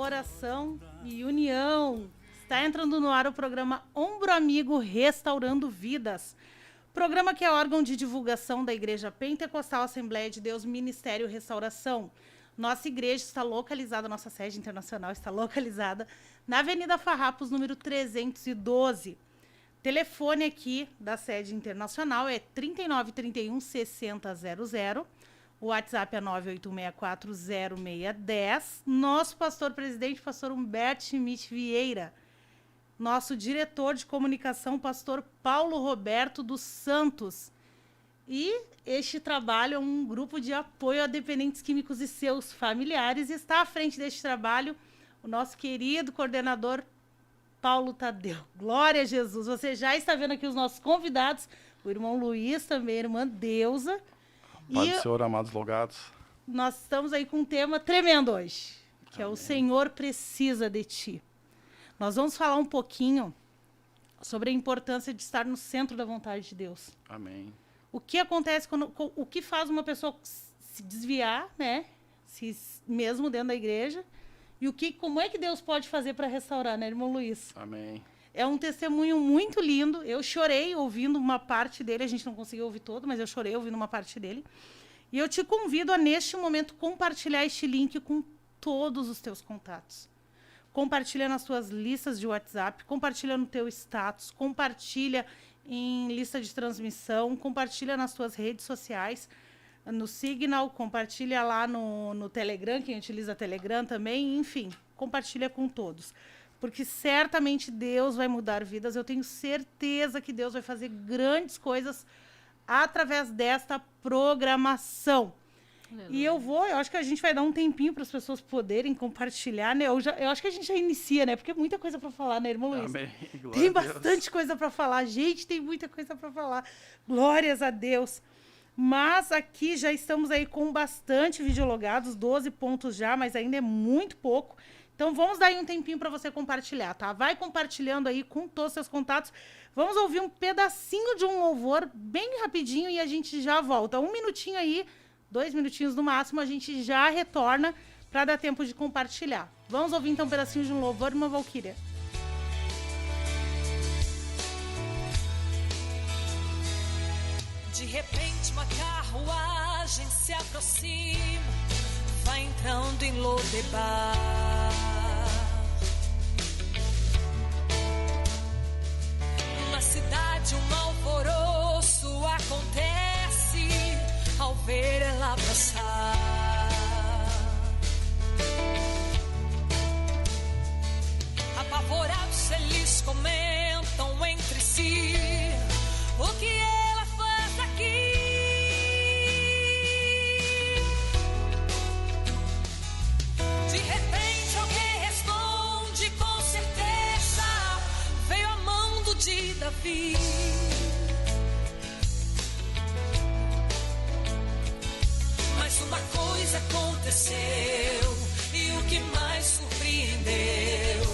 oração e união. Está entrando no ar o programa Ombro Amigo Restaurando Vidas. Programa que é órgão de divulgação da Igreja Pentecostal Assembleia de Deus Ministério Restauração. Nossa igreja está localizada, nossa sede internacional está localizada na Avenida Farrapos, número 312. Telefone aqui da sede internacional é 3931 6000. O WhatsApp é 981640610. Nosso pastor presidente, pastor Humberto Schmidt Vieira. Nosso diretor de comunicação, pastor Paulo Roberto dos Santos. E este trabalho é um grupo de apoio a dependentes químicos e seus familiares. E está à frente deste trabalho o nosso querido coordenador Paulo Tadeu. Glória a Jesus. Você já está vendo aqui os nossos convidados, o irmão Luiz também, a irmã Deusa. Pai do Senhor, amados logados. Nós estamos aí com um tema tremendo hoje, que Amém. é o Senhor precisa de ti. Nós vamos falar um pouquinho sobre a importância de estar no centro da vontade de Deus. Amém. O que acontece o que faz uma pessoa se desviar, né? Mesmo dentro da igreja, e como é que Deus pode fazer para restaurar, né, irmão Luiz? Amém. É um testemunho muito lindo. Eu chorei ouvindo uma parte dele. A gente não conseguiu ouvir todo, mas eu chorei ouvindo uma parte dele. E eu te convido a, neste momento, compartilhar este link com todos os teus contatos. Compartilha nas tuas listas de WhatsApp, compartilha no teu status, compartilha em lista de transmissão, compartilha nas tuas redes sociais, no Signal, compartilha lá no Telegram, quem utiliza Telegram também, enfim, compartilha com todos. Porque certamente Deus vai mudar vidas. Eu tenho certeza que Deus vai fazer grandes coisas através desta programação. E eu acho que a gente vai dar um tempinho para as pessoas poderem compartilhar, né? Eu acho que a gente já inicia, né? Porque é muita coisa para falar, né, irmão Luiz? Amém. Tem bastante coisa para falar. Gente, tem muita coisa para falar. Glórias a Deus. Mas aqui já estamos aí com bastante videologados, 12 pontos já, mas ainda é muito pouco. Então, vamos dar aí um tempinho para você compartilhar, tá? Vai compartilhando aí com todos os seus contatos. Vamos ouvir um pedacinho de um louvor bem rapidinho e a gente já volta. 1 minutinho aí, 2 minutinhos no máximo, a gente já retorna para dar tempo de compartilhar. Vamos ouvir então um pedacinho de um louvor, irmã Valquíria. De repente uma carruagem se aproxima, vai entrando em Lodebar. Na cidade um alvoroço acontece ao ver ela passar. Apavorados eles comentam entre si o que ela faz aqui. De repente alguém responde com certeza, veio a mão de Davi. Mas uma coisa aconteceu, e o que mais surpreendeu,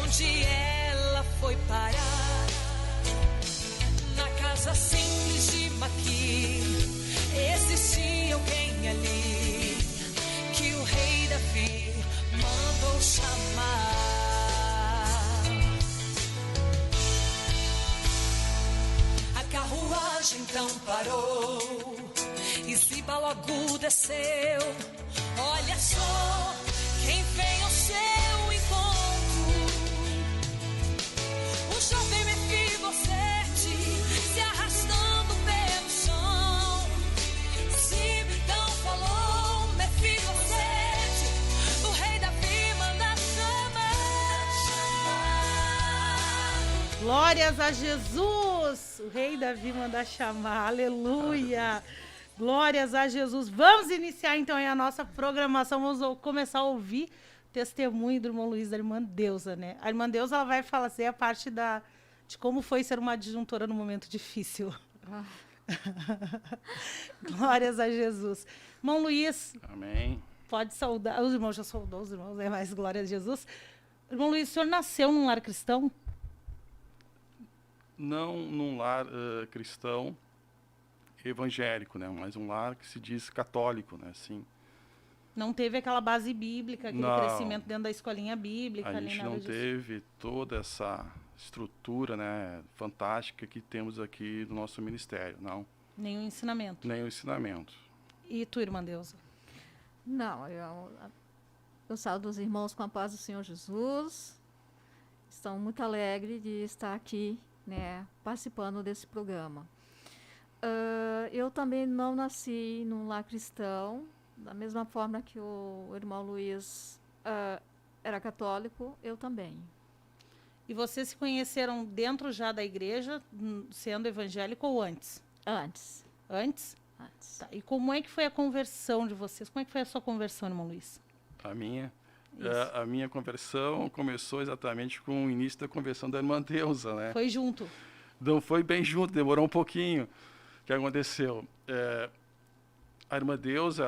onde ela foi parar? Na casa simples de Maqui, existia alguém ali que o rei Davi mandou chamar. A carruagem então parou e Ziba logo desceu. Olha só quem vem ao seu encontro. O jovem Mefibosete se arrastando pelo chão. Ziba então falou: Mefibosete, o rei Davi manda chamar. Glórias a Jesus! O rei Davi manda chamar. Aleluia! Glórias a Jesus. Vamos iniciar então a nossa programação. Vamos começar a ouvir o testemunho do irmão Luiz, da irmã Deusa, né? A irmã Deusa, ela vai fazer a parte de como foi ser uma adjuntora no momento difícil. Glórias a Jesus. Irmão Luiz. Amém. Pode saudar. Os irmãos já saudou, os irmãos, né? Mas glória a Jesus. Irmão Luiz, o senhor nasceu num lar cristão? Não num lar cristão evangélico, né? Mas um lar que se diz católico, né? Assim, Não teve aquela base bíblica, aquele Não. crescimento dentro da escolinha bíblica. A ali, gente nada não disso. teve toda essa estrutura, né, fantástica que temos aqui no nosso ministério, não. Nenhum ensinamento. Nem o ensinamento. E tu, irmã Deusa? Não, eu saúdo os irmãos com a paz do Senhor Jesus. Estou muito alegre de estar aqui, né, participando desse programa. Eu também não nasci num lar cristão, da mesma forma que o irmão Luiz era católico, eu também. E vocês se conheceram dentro já da igreja, sendo evangélico ou antes? Antes. Antes? Antes. Tá. E como é que foi a conversão de vocês? Como é que foi a sua conversão, irmão Luiz? A minha, Isso. a minha conversão começou exatamente com o início da conversão da irmã Deusa, né? Foi junto. Não foi bem junto, demorou um pouquinho. O que aconteceu? A irmã Deusa,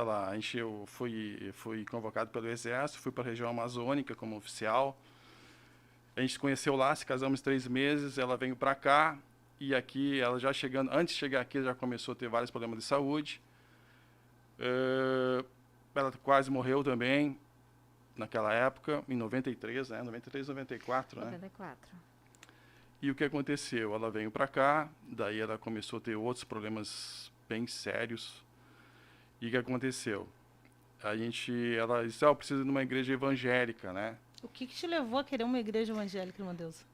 eu fui convocado pelo Exército, fui para a região amazônica como oficial. A gente se conheceu lá, se casamos 3 meses, ela veio para cá. E aqui, ela já chegando, antes de chegar aqui, já começou a ter vários problemas de saúde. Ela quase morreu também, naquela época, em 93, né? 93, 94, né? 94. E o que aconteceu? Ela veio para cá, daí ela começou a ter outros problemas bem sérios. E o que aconteceu? Ela disse, eu preciso de uma igreja evangélica, né? O que te levou a querer uma igreja evangélica, irmã Deusa?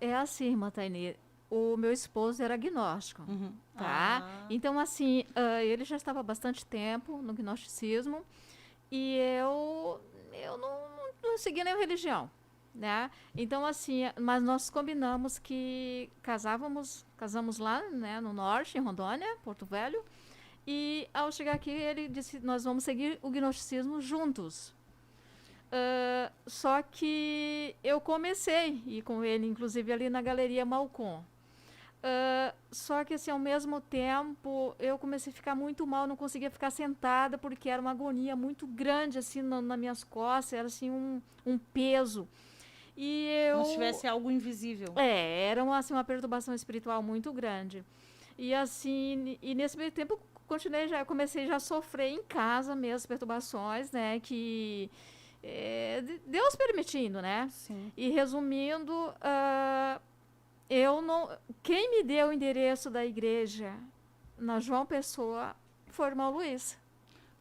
É assim, irmã Tainê. O meu esposo era agnóstico, Uhum. tá? Ah. Então, assim, ele já estava há bastante tempo no gnosticismo e eu não seguia nenhuma religião, né? Então, assim, mas nós combinamos que casamos lá, né, no norte, em Rondônia, Porto Velho, e ao chegar aqui ele disse, nós vamos seguir o gnosticismo juntos. Só que eu comecei, e com ele, inclusive, ali na Galeria Malcom. Só que, assim, ao mesmo tempo, eu comecei a ficar muito mal, não conseguia ficar sentada, porque era uma agonia muito grande, assim, nas minhas costas, era, assim, um peso. E eu... Como se tivesse algo invisível. Era assim, uma perturbação espiritual muito grande. E, assim, nesse meio tempo, comecei já a sofrer em casa mesmo as perturbações, né, que... Deus permitindo, né? Sim. E resumindo, quem me deu o endereço da igreja na João Pessoa foi o irmão Luiz.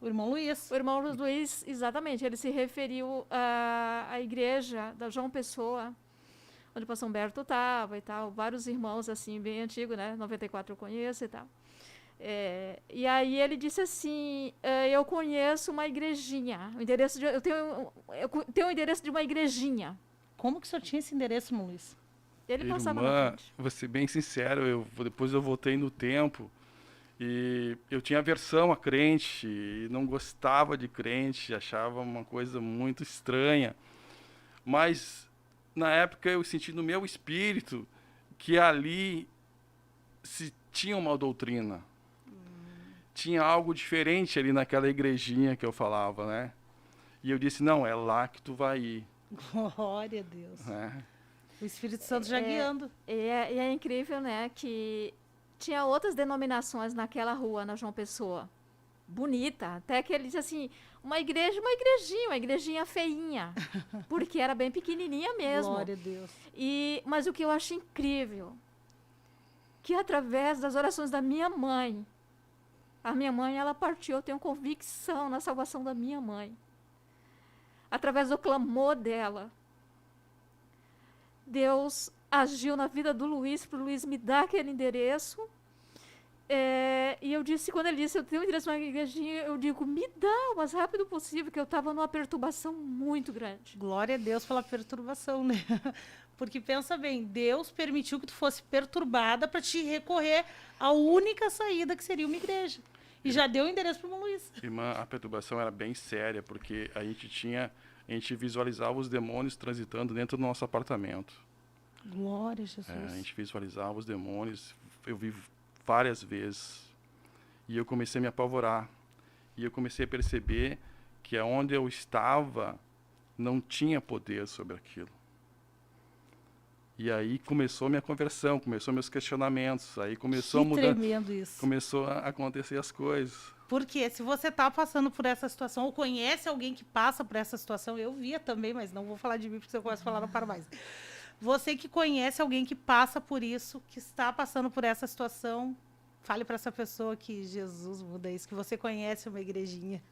O irmão Luiz. O irmão Luiz, exatamente, ele se referiu à igreja da João Pessoa, onde o pastor Humberto estava e tal, vários irmãos, assim, bem antigos, né? 94 eu conheço e tal. E aí ele disse assim, eu conheço uma igrejinha, eu tenho o endereço de uma igrejinha. Como que o senhor tinha esse endereço, irmão Luiz? Ele passava na Irmã, frente. vou ser bem sincero, depois eu voltei no tempo e eu tinha aversão a crente, e não gostava de crente, achava uma coisa muito estranha. Mas, na época, eu senti no meu espírito que ali se tinha uma doutrina. Tinha algo diferente ali naquela igrejinha que eu falava, né? E eu disse, não, é lá que tu vai ir. Glória a Deus. Né? O Espírito Santo já guiando. E é incrível, né, que tinha outras denominações naquela rua, na João Pessoa. Bonita. Até que ele disse assim, uma igrejinha feinha. Porque era bem pequenininha mesmo. Glória a Deus. Mas o que eu acho incrível, que através das orações da minha mãe, a minha mãe, ela partiu, eu tenho convicção na salvação da minha mãe. Através do clamor dela, Deus agiu na vida do Luiz, para o Luiz me dar aquele endereço. E eu disse, quando ele disse, eu tenho um endereço na igrejinha, eu digo, me dá o mais rápido possível, que eu estava numa perturbação muito grande. Glória a Deus pela perturbação, né? Porque pensa bem, Deus permitiu que tu fosse perturbada para te recorrer à única saída, que seria uma igreja. E já deu o endereço para o irmão Luiz. Irmã, a perturbação era bem séria, porque a gente visualizava os demônios transitando dentro do nosso apartamento. Glória a Jesus. A gente visualizava os demônios, eu vi várias vezes. E eu comecei a me apavorar. E eu comecei a perceber que aonde eu estava não tinha poder sobre aquilo. E aí começou minha conversão, começou meus questionamentos, aí começou a Que mudar, tremendo isso. começou a acontecer as coisas. Porque se você está passando por essa situação, ou conhece alguém que passa por essa situação, eu via também, mas não vou falar de mim, porque se eu começo a falar, não paro mais. Você que conhece alguém que passa por isso, que está passando por essa situação, fale para essa pessoa que Jesus muda isso, que você conhece uma igrejinha.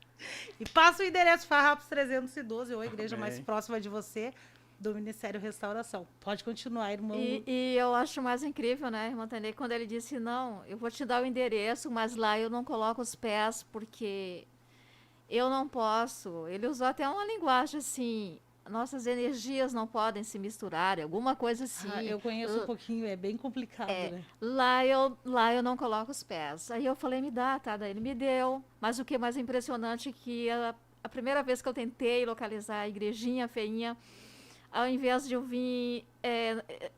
E passa o endereço Farrapos 312, ou a igreja mais Amém. próxima de você, do Ministério Restauração. Pode continuar, irmão. E eu acho mais incrível, né, irmã Tânia, quando ele disse, não, eu vou te dar o endereço, mas lá eu não coloco os pés, porque eu não posso. Ele usou até uma linguagem assim, nossas energias não podem se misturar, alguma coisa assim. Ah, eu conheço um pouquinho, é bem complicado, né? Lá eu não coloco os pés. Aí eu falei, me dá, tá? Daí ele me deu. Mas o que é mais impressionante é que a primeira vez que eu tentei localizar a igrejinha feinha, ao invés de eu vir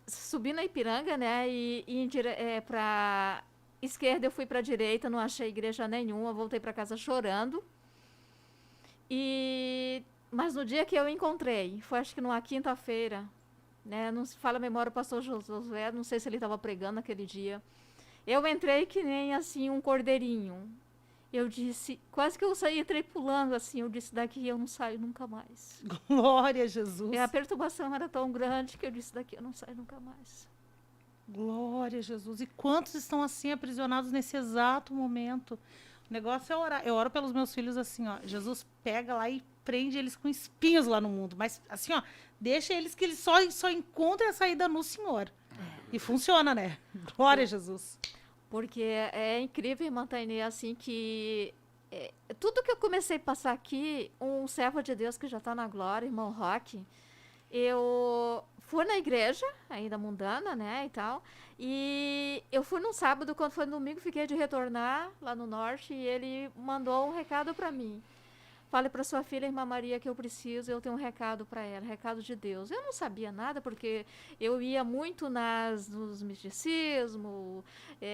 subir na Ipiranga, né, e ir para esquerda, eu fui para a direita, não achei igreja nenhuma, voltei para casa chorando. Mas no dia que eu encontrei, foi acho que numa quinta-feira, né, não se fala a memória o pastor Josué, não sei se ele estava pregando naquele dia. Eu entrei que nem assim um cordeirinho. Eu disse, quase que eu saí, entrei pulando assim, eu disse, daqui eu não saio nunca mais. Glória a Jesus. E a perturbação era tão grande que eu disse, daqui eu não saio nunca mais. Glória a Jesus. E quantos estão assim aprisionados nesse exato momento? O negócio é orar. Eu oro pelos meus filhos assim, ó. Jesus pega lá e prende eles com espinhos lá no mundo. Mas assim, ó, deixa eles que eles só encontrem a saída no Senhor. E funciona, né? Glória a Jesus. Porque é incrível, irmã Tainê, assim, que tudo que eu comecei a passar aqui, um servo de Deus que já está na glória, irmão Roque, eu fui na igreja, ainda mundana, né, e tal, e eu fui num sábado, quando foi no domingo, fiquei de retornar lá no norte, e ele mandou um recado para mim. Fale para sua filha, irmã Maria, que eu preciso, eu tenho um recado para ela, recado de Deus. Eu não sabia nada, porque eu ia muito nos misticismo,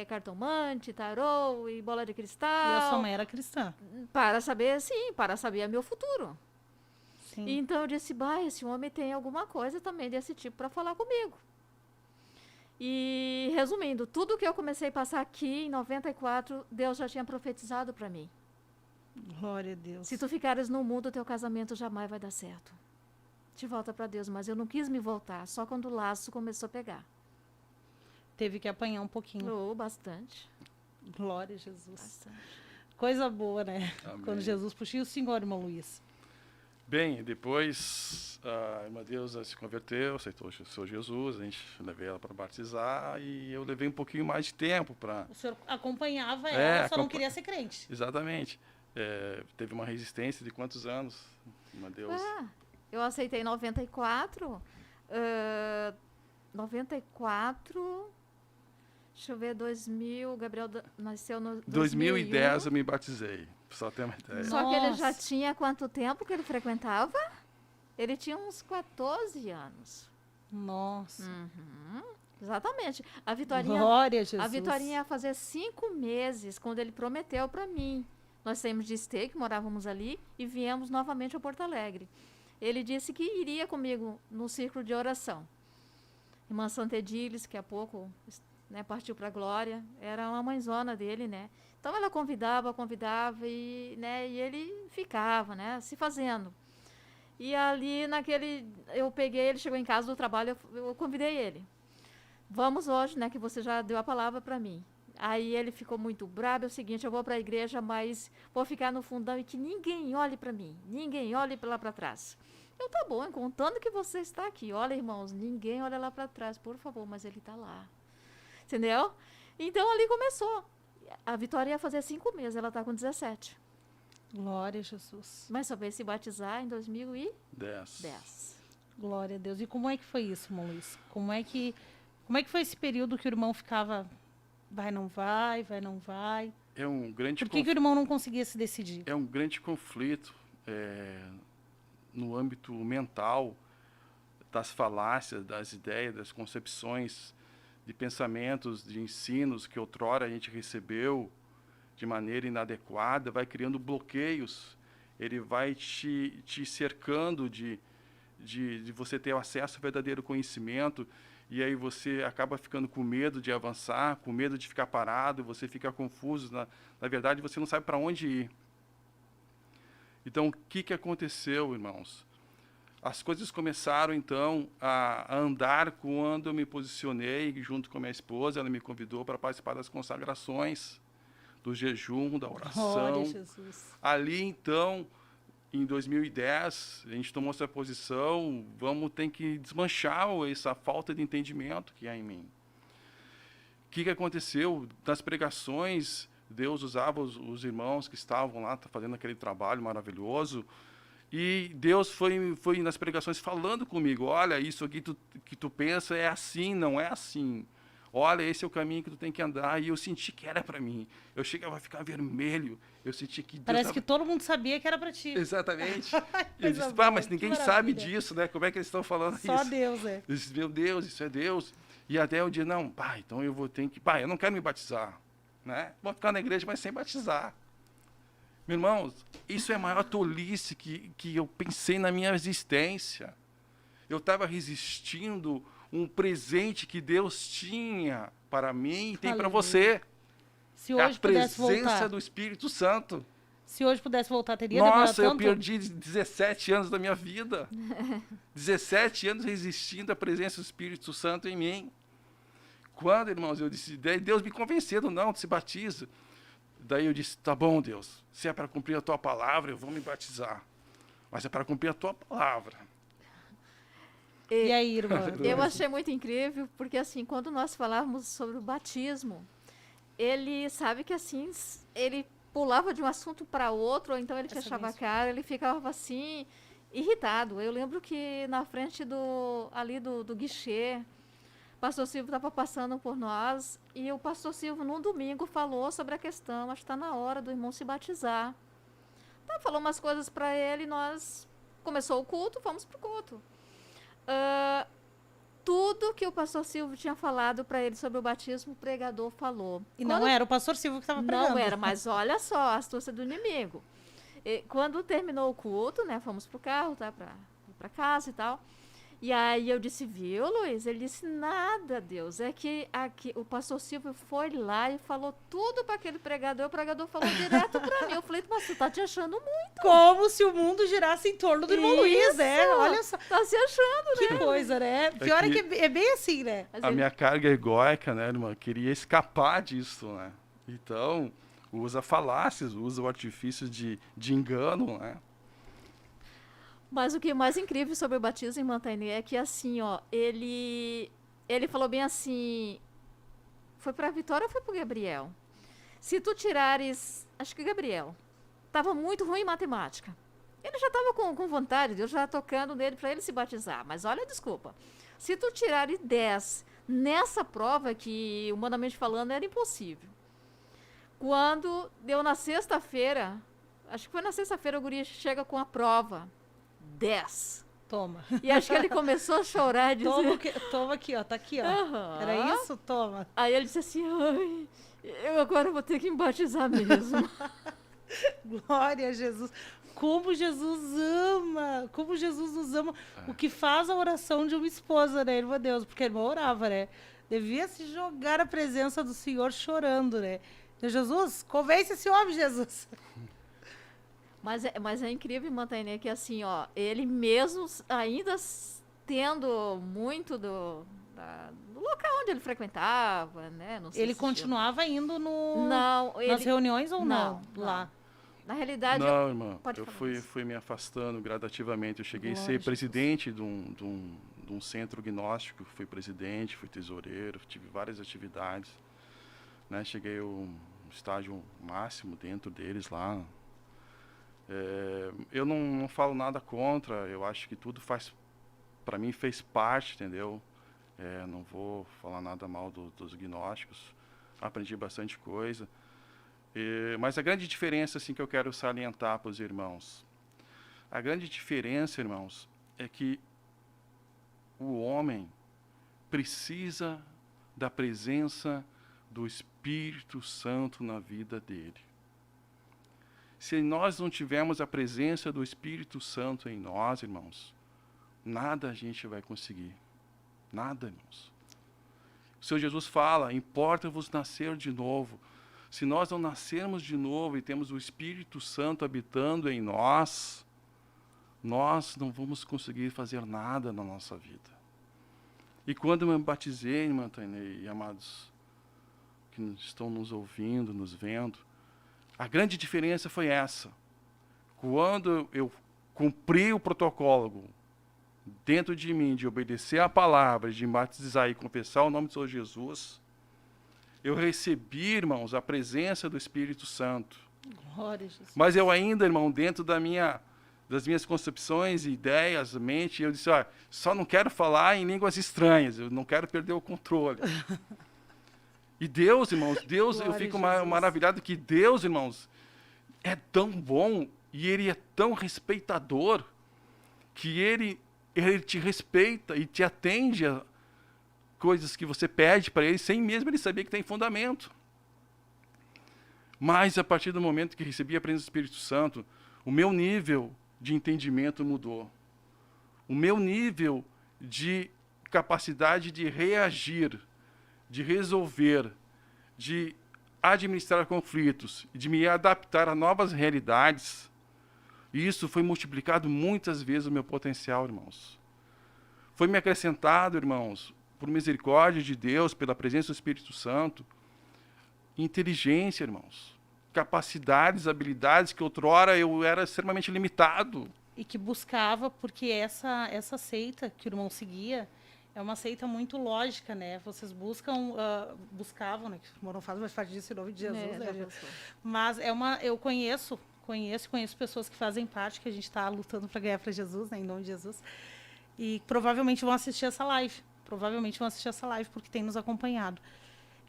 cartomante, tarô e bola de cristal. E a sua mãe era cristã. Para saber, sim, para saber meu futuro. Sim. Então eu disse, bah, esse homem tem alguma coisa também desse tipo para falar comigo. E resumindo, tudo que eu comecei a passar aqui em 94, Deus já tinha profetizado para mim. Glória a Deus. Se tu ficares no mundo, teu casamento jamais vai dar certo. Te volta para Deus, mas eu não quis me voltar, só quando o laço começou a pegar. Teve que apanhar um pouquinho. Oh, bastante, Glória a Jesus. bastante. Coisa boa, né? Amém. Quando Jesus puxa. E o senhor, irmão Luiz? Bem, depois a irmã Deusa se converteu, aceitou o Senhor Jesus, a gente levei ela para batizar e eu levei um pouquinho mais de tempo para... O senhor acompanhava ela, só não queria ser crente. Exatamente. Teve uma resistência de quantos anos, irmã Deusa? Eu aceitei em 94. 94. Deixa eu ver, 2000. O Gabriel nasceu no 2010 eu me batizei, só ter uma ideia. Só que ele já Nossa. tinha quanto tempo que ele frequentava? Ele tinha uns 14 anos. Nossa. Exatamente. A Vitorinha, Glória a Jesus. a Vitorinha ia fazer 5 meses quando ele prometeu para mim. Nós saímos de Esteio, que morávamos ali, e viemos novamente a Porto Alegre. Ele disse que iria comigo no círculo de oração. Irmã Santa Edilis, que há pouco, né, partiu para a glória, era uma mãezona dele, né? Então ela convidava e, né, e ele ficava, né, se fazendo. E ali eu peguei, ele chegou em casa do trabalho, eu convidei ele. Vamos hoje, né, que você já deu a palavra para mim. Aí ele ficou muito bravo, é o seguinte, eu vou para a igreja, mas vou ficar no fundão e que ninguém olhe para mim, ninguém olhe lá para trás. Eu, tá bom, contando que você está aqui. Olha, irmãos, ninguém olha lá para trás, por favor, mas ele está lá. Entendeu? Então ali começou. A Vitória ia fazer 5 meses, ela está com 17. Glória a Jesus. Mas só veio se batizar em 2010. 10. Glória a Deus. E como é que foi isso, irmão Luiz? Como é que foi esse período que o irmão ficava, vai, não vai, vai, não vai? É um grande Por que o irmão não conseguia se decidir? É um grande conflito no âmbito mental, das falácias, das ideias, das concepções, de pensamentos, de ensinos que outrora a gente recebeu de maneira inadequada, vai criando bloqueios, ele vai te cercando de você ter acesso ao verdadeiro conhecimento, e aí você acaba ficando com medo de avançar, com medo de ficar parado, você fica confuso, na verdade você não sabe para onde ir. Então, o que aconteceu, irmãos? As coisas começaram, então, a andar quando eu me posicionei junto com a minha esposa. Ela me convidou para participar das consagrações, do jejum, da oração. Glória a Jesus. Ali, então, em 2010, a gente tomou essa posição, ter que desmanchar essa falta de entendimento que há em mim. O que aconteceu? Nas pregações, Deus usava os irmãos que estavam lá fazendo aquele trabalho maravilhoso, e Deus foi nas pregações falando comigo: olha, isso aqui que tu pensa é assim, não é assim. Olha, esse é o caminho que tu tem que andar. E eu senti que era para mim. Eu chegava a ficar vermelho. Eu senti que Deus Parece que todo mundo sabia que era para ti. Exatamente. Eu Coisa disse, boa, mas que ninguém sabe maravilha. disso, né? Como é que eles estão falando Só isso? Deus, é. Eu disse, meu Deus, isso é Deus. E até eu disse, não, pai, então eu vou ter que... Pai, eu não quero me batizar, né? Vou ficar na igreja, mas sem batizar. Meus irmãos, isso é a maior tolice que eu pensei na minha existência. Eu estava resistindo um presente que Deus tinha para mim e tem para Aleluia. você. Se É a hoje pudesse presença voltar, do Espírito Santo. se hoje pudesse voltar, teria demorado Nossa, eu tanto? perdi 17 anos da minha vida. 17 anos resistindo à presença do Espírito Santo em mim. Quando, irmãos, eu disse, daí Deus me convencendo, não, se batiza. Daí eu disse, tá bom, Deus, se é para cumprir a tua palavra, eu vou me batizar. Mas é para cumprir a tua palavra. E aí, irmã? Eu achei muito incrível, porque assim, quando nós falávamos sobre o batismo, ele sabe que assim, ele pulava de um assunto para outro, ou então ele fechava a cara, ele ficava assim, irritado. Eu lembro que na frente do guichê, o pastor Silvio estava passando por nós, e o pastor Silvio, num domingo, falou sobre a questão, acho que está na hora do irmão se batizar. Então, falou umas coisas para ele, nós... Começou o culto, fomos para o culto. Tudo que o pastor Silvio tinha falado para ele sobre o batismo, o pregador falou. E não era o pastor Silvio que estava pregando. Não era, mas olha só a astúcia do inimigo. E, quando terminou o culto, né, fomos pro carro, tá, pra casa e tal. E aí eu disse, viu, Luiz? Ele disse, nada, Deus. É que aqui, o pastor Silvio foi lá e falou tudo para aquele pregador. O pregador falou direto para mim. Eu falei, mas tu tá te achando muito. Como se o mundo girasse em torno do irmão Luiz, né? Isso! Olha só. Tá se achando, né? Que coisa, né? Pior é que é bem assim, né? Mas A ele- minha carga egóica, né, irmã, queria escapar disso, né? Então, usa falácias, usa o artifício de engano, né? Mas o que é mais incrível sobre o batismo em Montainê é que, assim, ó, ele falou bem assim, foi pra Vitória ou foi pro Gabriel? Se tu tirares, acho que Gabriel, tava muito ruim em matemática. Ele já tava com vontade, Deus já tocando nele para ele se batizar, mas olha a desculpa. Se tu tirares 10 nessa prova, que humanamente falando era impossível. Quando deu na sexta-feira, acho que foi na sexta-feira, o guri chega com a prova. 10. Toma. E acho que ele começou a chorar e dizer... Toma aqui, ó. Tá aqui, ó. Aham. Era isso? Toma. Aí ele disse assim, ai, eu agora vou ter que me batizar mesmo. Glória a Jesus. Como Jesus ama. Como Jesus nos ama. O que faz a oração de uma esposa, né, irmã Deus? Porque a irmã orava, né? Devia se jogar a presença do Senhor chorando, né? Jesus, convence esse homem, Jesus. Mas é incrível, Montainê, que assim, ó, ele mesmo ainda tendo muito do local onde ele frequentava, né? Não sei Ele se continuava indo no, Não, nas ele... reuniões ou não? Não, Lá. Na realidade, Não, irmã, pode eu falar isso. fui me afastando gradativamente. Eu cheguei a Glória a ser Jesus. presidente de um centro gnóstico, fui presidente, fui tesoureiro, tive várias atividades, né? Cheguei ao estágio máximo dentro deles lá. Eu não falo nada contra, eu acho que tudo para mim fez parte, entendeu? Não vou falar nada mal dos gnósticos, aprendi bastante coisa. Mas a grande diferença assim, que eu quero salientar para os irmãos, a grande diferença, irmãos, é que o homem precisa da presença do Espírito Santo na vida dele. Se nós não tivermos a presença do Espírito Santo em nós, irmãos, nada a gente vai conseguir. Nada, irmãos. O Senhor Jesus fala, importa-vos nascer de novo. Se nós não nascermos de novo e temos o Espírito Santo habitando em nós, nós não vamos conseguir fazer nada na nossa vida. E quando eu me batizei, irmã Tainei e amados que estão nos ouvindo, nos vendo, a grande diferença foi essa. Quando eu cumpri o protocolo dentro de mim, de obedecer a palavra, de me batizar e confessar o nome do Senhor Jesus, eu recebi, irmãos, a presença do Espírito Santo. Glória a Jesus. Mas eu ainda, irmão, dentro das minhas concepções e ideias, mente, eu disse, só não quero falar em línguas estranhas, eu não quero perder o controle. E Deus, irmãos, Deus, eu Glória fico a Jesus. maravilhado que Deus, irmãos, é tão bom e Ele é tão respeitador que Ele te respeita e te atende a coisas que você pede para Ele sem mesmo Ele saber que tem fundamento. Mas a partir do momento que recebi a presença do Espírito Santo, o meu nível de entendimento mudou. O meu nível de capacidade de reagir, de resolver, de administrar conflitos, de me adaptar a novas realidades, e isso foi multiplicado muitas vezes o meu potencial, irmãos. Foi me acrescentado, irmãos, por misericórdia de Deus, pela presença do Espírito Santo, inteligência, irmãos. Capacidades, habilidades que outrora eu era extremamente limitado. E que buscava, porque essa seita que o irmão seguia é uma seita muito lógica, né? Vocês buscavam, né? Que o irmão não faz mais parte disso em nome de Jesus, né? Mas eu conheço pessoas que fazem parte, que a gente está lutando para ganhar para Jesus, né? Em nome de Jesus. E provavelmente vão assistir essa live. Porque tem nos acompanhado.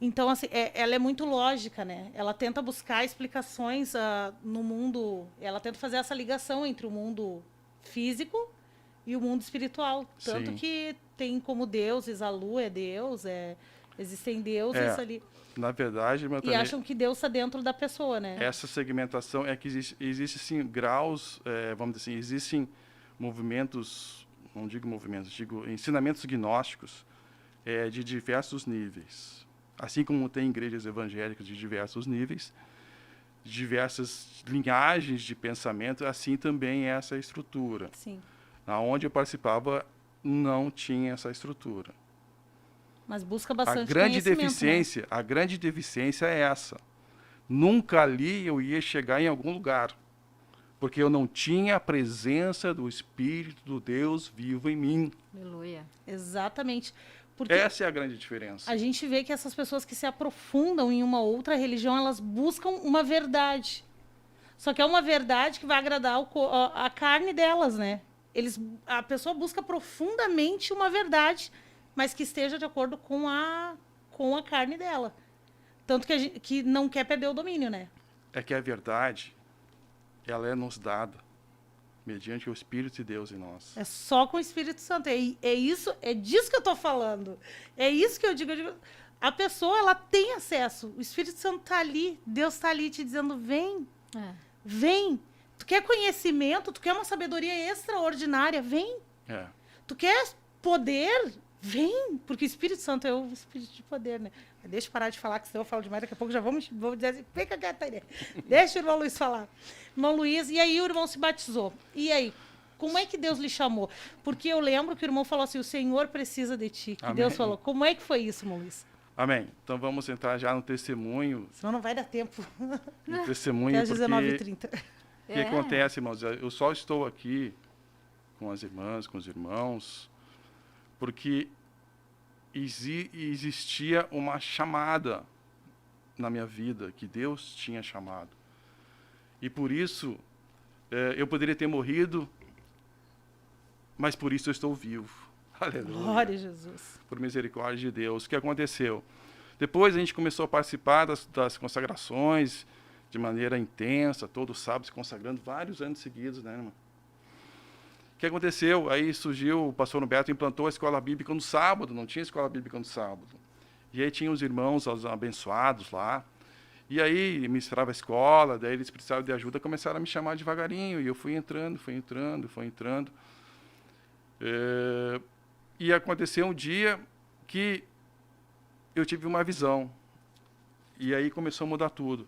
Então, assim, ela é muito lógica, né? Ela tenta buscar explicações no mundo... Ela tenta fazer essa ligação entre o mundo físico e o mundo espiritual. Tanto Sim. que tem como deuses, a lua é Deus, existem deuses ali. Na verdade, irmã, E também, acham que Deus está dentro da pessoa, né? essa segmentação é que existe sim, graus, vamos dizer assim, existem movimentos, não digo movimentos, digo ensinamentos gnósticos de diversos níveis. Assim como tem igrejas evangélicas de diversos níveis, diversas linhagens de pensamento, assim também é essa estrutura. Sim. Onde eu participava, não tinha essa estrutura. Mas busca bastante A grande conhecimento, a grande deficiência é essa. Nunca ali eu ia chegar em algum lugar, porque eu não tinha a presença do Espírito do Deus vivo em mim. Aleluia. né? Exatamente. Porque Essa é a grande diferença. a gente vê que essas pessoas que se aprofundam em uma outra religião, elas buscam uma verdade. Só que é uma verdade que vai agradar a carne delas, né? A pessoa busca profundamente uma verdade, mas que esteja de acordo com a carne dela. Tanto que, que não quer perder o domínio, né? É que a verdade, ela é nos dada mediante o Espírito de Deus em nós. É só com o Espírito Santo. É disso que eu estou falando. É isso que eu digo. A pessoa, ela tem acesso. O Espírito Santo está ali. Deus está ali te dizendo, vem. Vem. Tu quer conhecimento? Tu quer uma sabedoria extraordinária? Vem. Tu quer poder? Vem. Porque o Espírito Santo é o Espírito de poder, né? Deixa eu parar de falar, que senão eu falo demais. Daqui a pouco já vamos dizer assim, fica quieta aí. Deixa o irmão Luiz falar. Irmão Luiz, e aí o irmão se batizou. E aí? Como é que Deus lhe chamou? Porque eu lembro que o irmão falou assim, o Senhor precisa de ti. Que Amém. Deus falou. Como é que foi isso, irmão Luiz? Amém. Então vamos entrar já no testemunho. Senão não vai dar tempo. No testemunho, Até às porque 19h30. o que acontece, irmãos? Eu só estou aqui com as irmãs, com os irmãos, porque existia uma chamada na minha vida, que Deus tinha chamado. E por isso, eu poderia ter morrido, mas por isso eu estou vivo. Aleluia. Glória a Jesus. Por misericórdia de Deus. O que aconteceu? Depois a gente começou a participar das consagrações de maneira intensa, todo sábado se consagrando, vários anos seguidos, né, irmão? O que aconteceu? Aí surgiu, o pastor Humberto implantou a escola bíblica no sábado, não tinha escola bíblica no sábado. E aí tinha os irmãos os abençoados lá. E aí ministrava a escola, daí eles precisavam de ajuda, começaram a me chamar devagarinho. E eu fui entrando. E aconteceu um dia que eu tive uma visão. E aí começou a mudar tudo.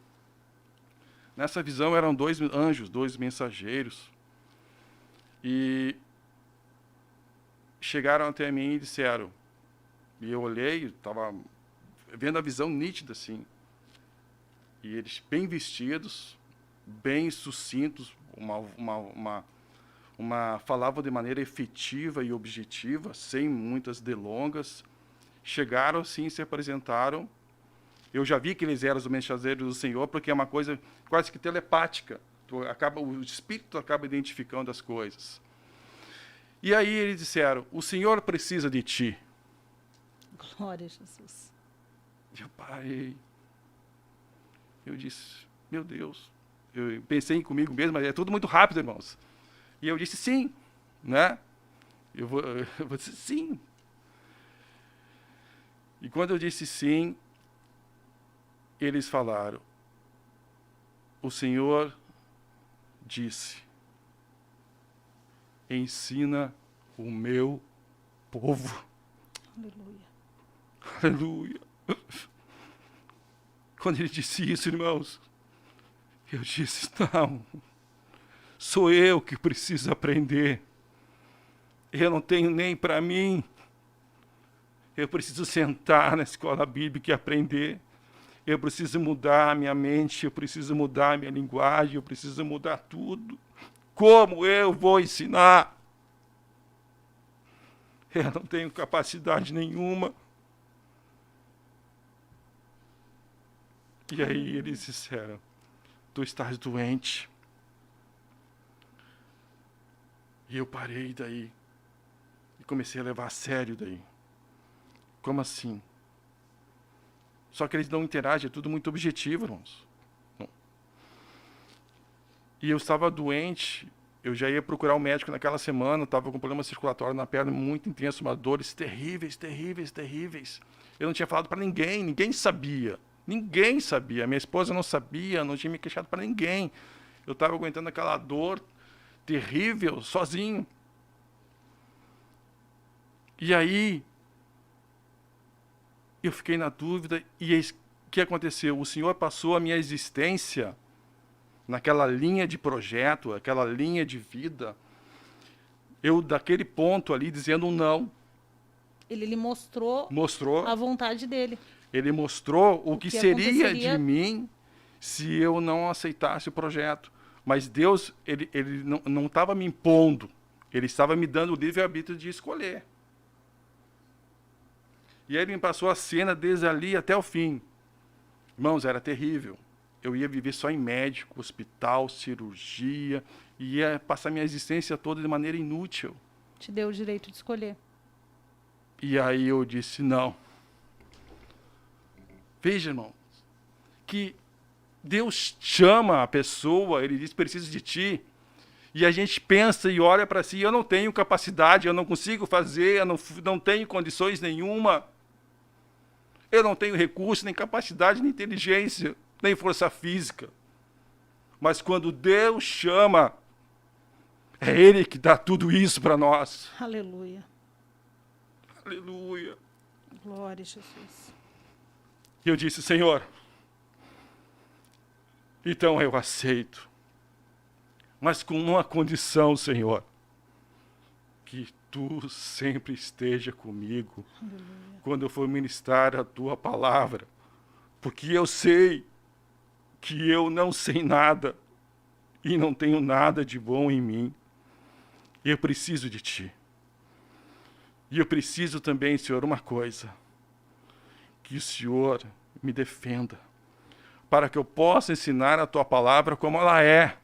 Nessa visão eram 2 anjos, 2 mensageiros. E chegaram até mim e disseram, e eu olhei, estava vendo a visão nítida, assim. E eles bem vestidos, bem sucintos, falavam de maneira efetiva e objetiva, sem muitas delongas. Chegaram assim, se apresentaram. Eu já vi que eles eram os mensageiros do Senhor, porque é uma coisa quase que telepática. O Espírito acaba identificando as coisas. E aí eles disseram, o Senhor precisa de ti. Glória a Jesus. Eu parei. Eu disse, meu Deus. Eu pensei comigo mesmo, mas é tudo muito rápido, irmãos. E eu disse sim, né? Eu vou dizer sim. E quando eu disse sim, eles falaram, o Senhor disse, ensina o meu povo. Aleluia. Aleluia. Quando ele disse isso, irmãos, eu disse, não, sou eu que preciso aprender. Eu não tenho nem para mim. Eu preciso sentar na escola bíblica e aprender. Eu preciso mudar a minha mente, eu preciso mudar a minha linguagem, eu preciso mudar tudo. Como eu vou ensinar? Eu não tenho capacidade nenhuma. E aí eles disseram, tu estás doente. E eu parei daí. E comecei a levar a sério daí. Como assim? Só que eles não interagem, é tudo muito objetivo, irmãos. Não. E eu estava doente, eu já ia procurar o médico naquela semana, estava com problema circulatório na perna muito intenso, uma dores terríveis, terríveis, terríveis. Eu não tinha falado para ninguém, ninguém sabia. Ninguém sabia. Minha esposa não sabia, não tinha me queixado para ninguém. Eu estava aguentando aquela dor terrível, sozinho. E aí, eu fiquei na dúvida, e o que aconteceu? O Senhor passou a minha existência naquela linha de projeto, aquela linha de vida, eu daquele ponto ali dizendo um não. Ele lhe mostrou Mostrou. a vontade dele. Ele mostrou o que seria aconteceria de mim se eu não aceitasse o projeto. Mas Deus, ele não estava me impondo, ele estava me dando o livre-arbítrio de escolher. E aí ele me passou a cena desde ali até o fim. Irmãos, era terrível. Eu ia viver só em médico, hospital, cirurgia, e ia passar minha existência toda de maneira inútil. Te deu o direito de escolher. E aí eu disse, não. Veja, irmão, que Deus chama a pessoa, ele diz, preciso de ti. E a gente pensa e olha para si, eu não tenho capacidade, eu não consigo fazer, eu não tenho condições nenhuma. Eu não tenho recurso, nem capacidade, nem inteligência, nem força física. Mas quando Deus chama, é Ele que dá tudo isso para nós. Aleluia. Aleluia. Glória a Jesus. E eu disse, Senhor, então eu aceito. Mas com uma condição, Senhor, que Tu sempre esteja comigo. Aleluia. Quando eu for ministrar a Tua palavra, porque eu sei que eu não sei nada e não tenho nada de bom em mim. Eu preciso de Ti. E eu preciso também, Senhor, uma coisa, que o Senhor me defenda, para que eu possa ensinar a Tua palavra como ela é.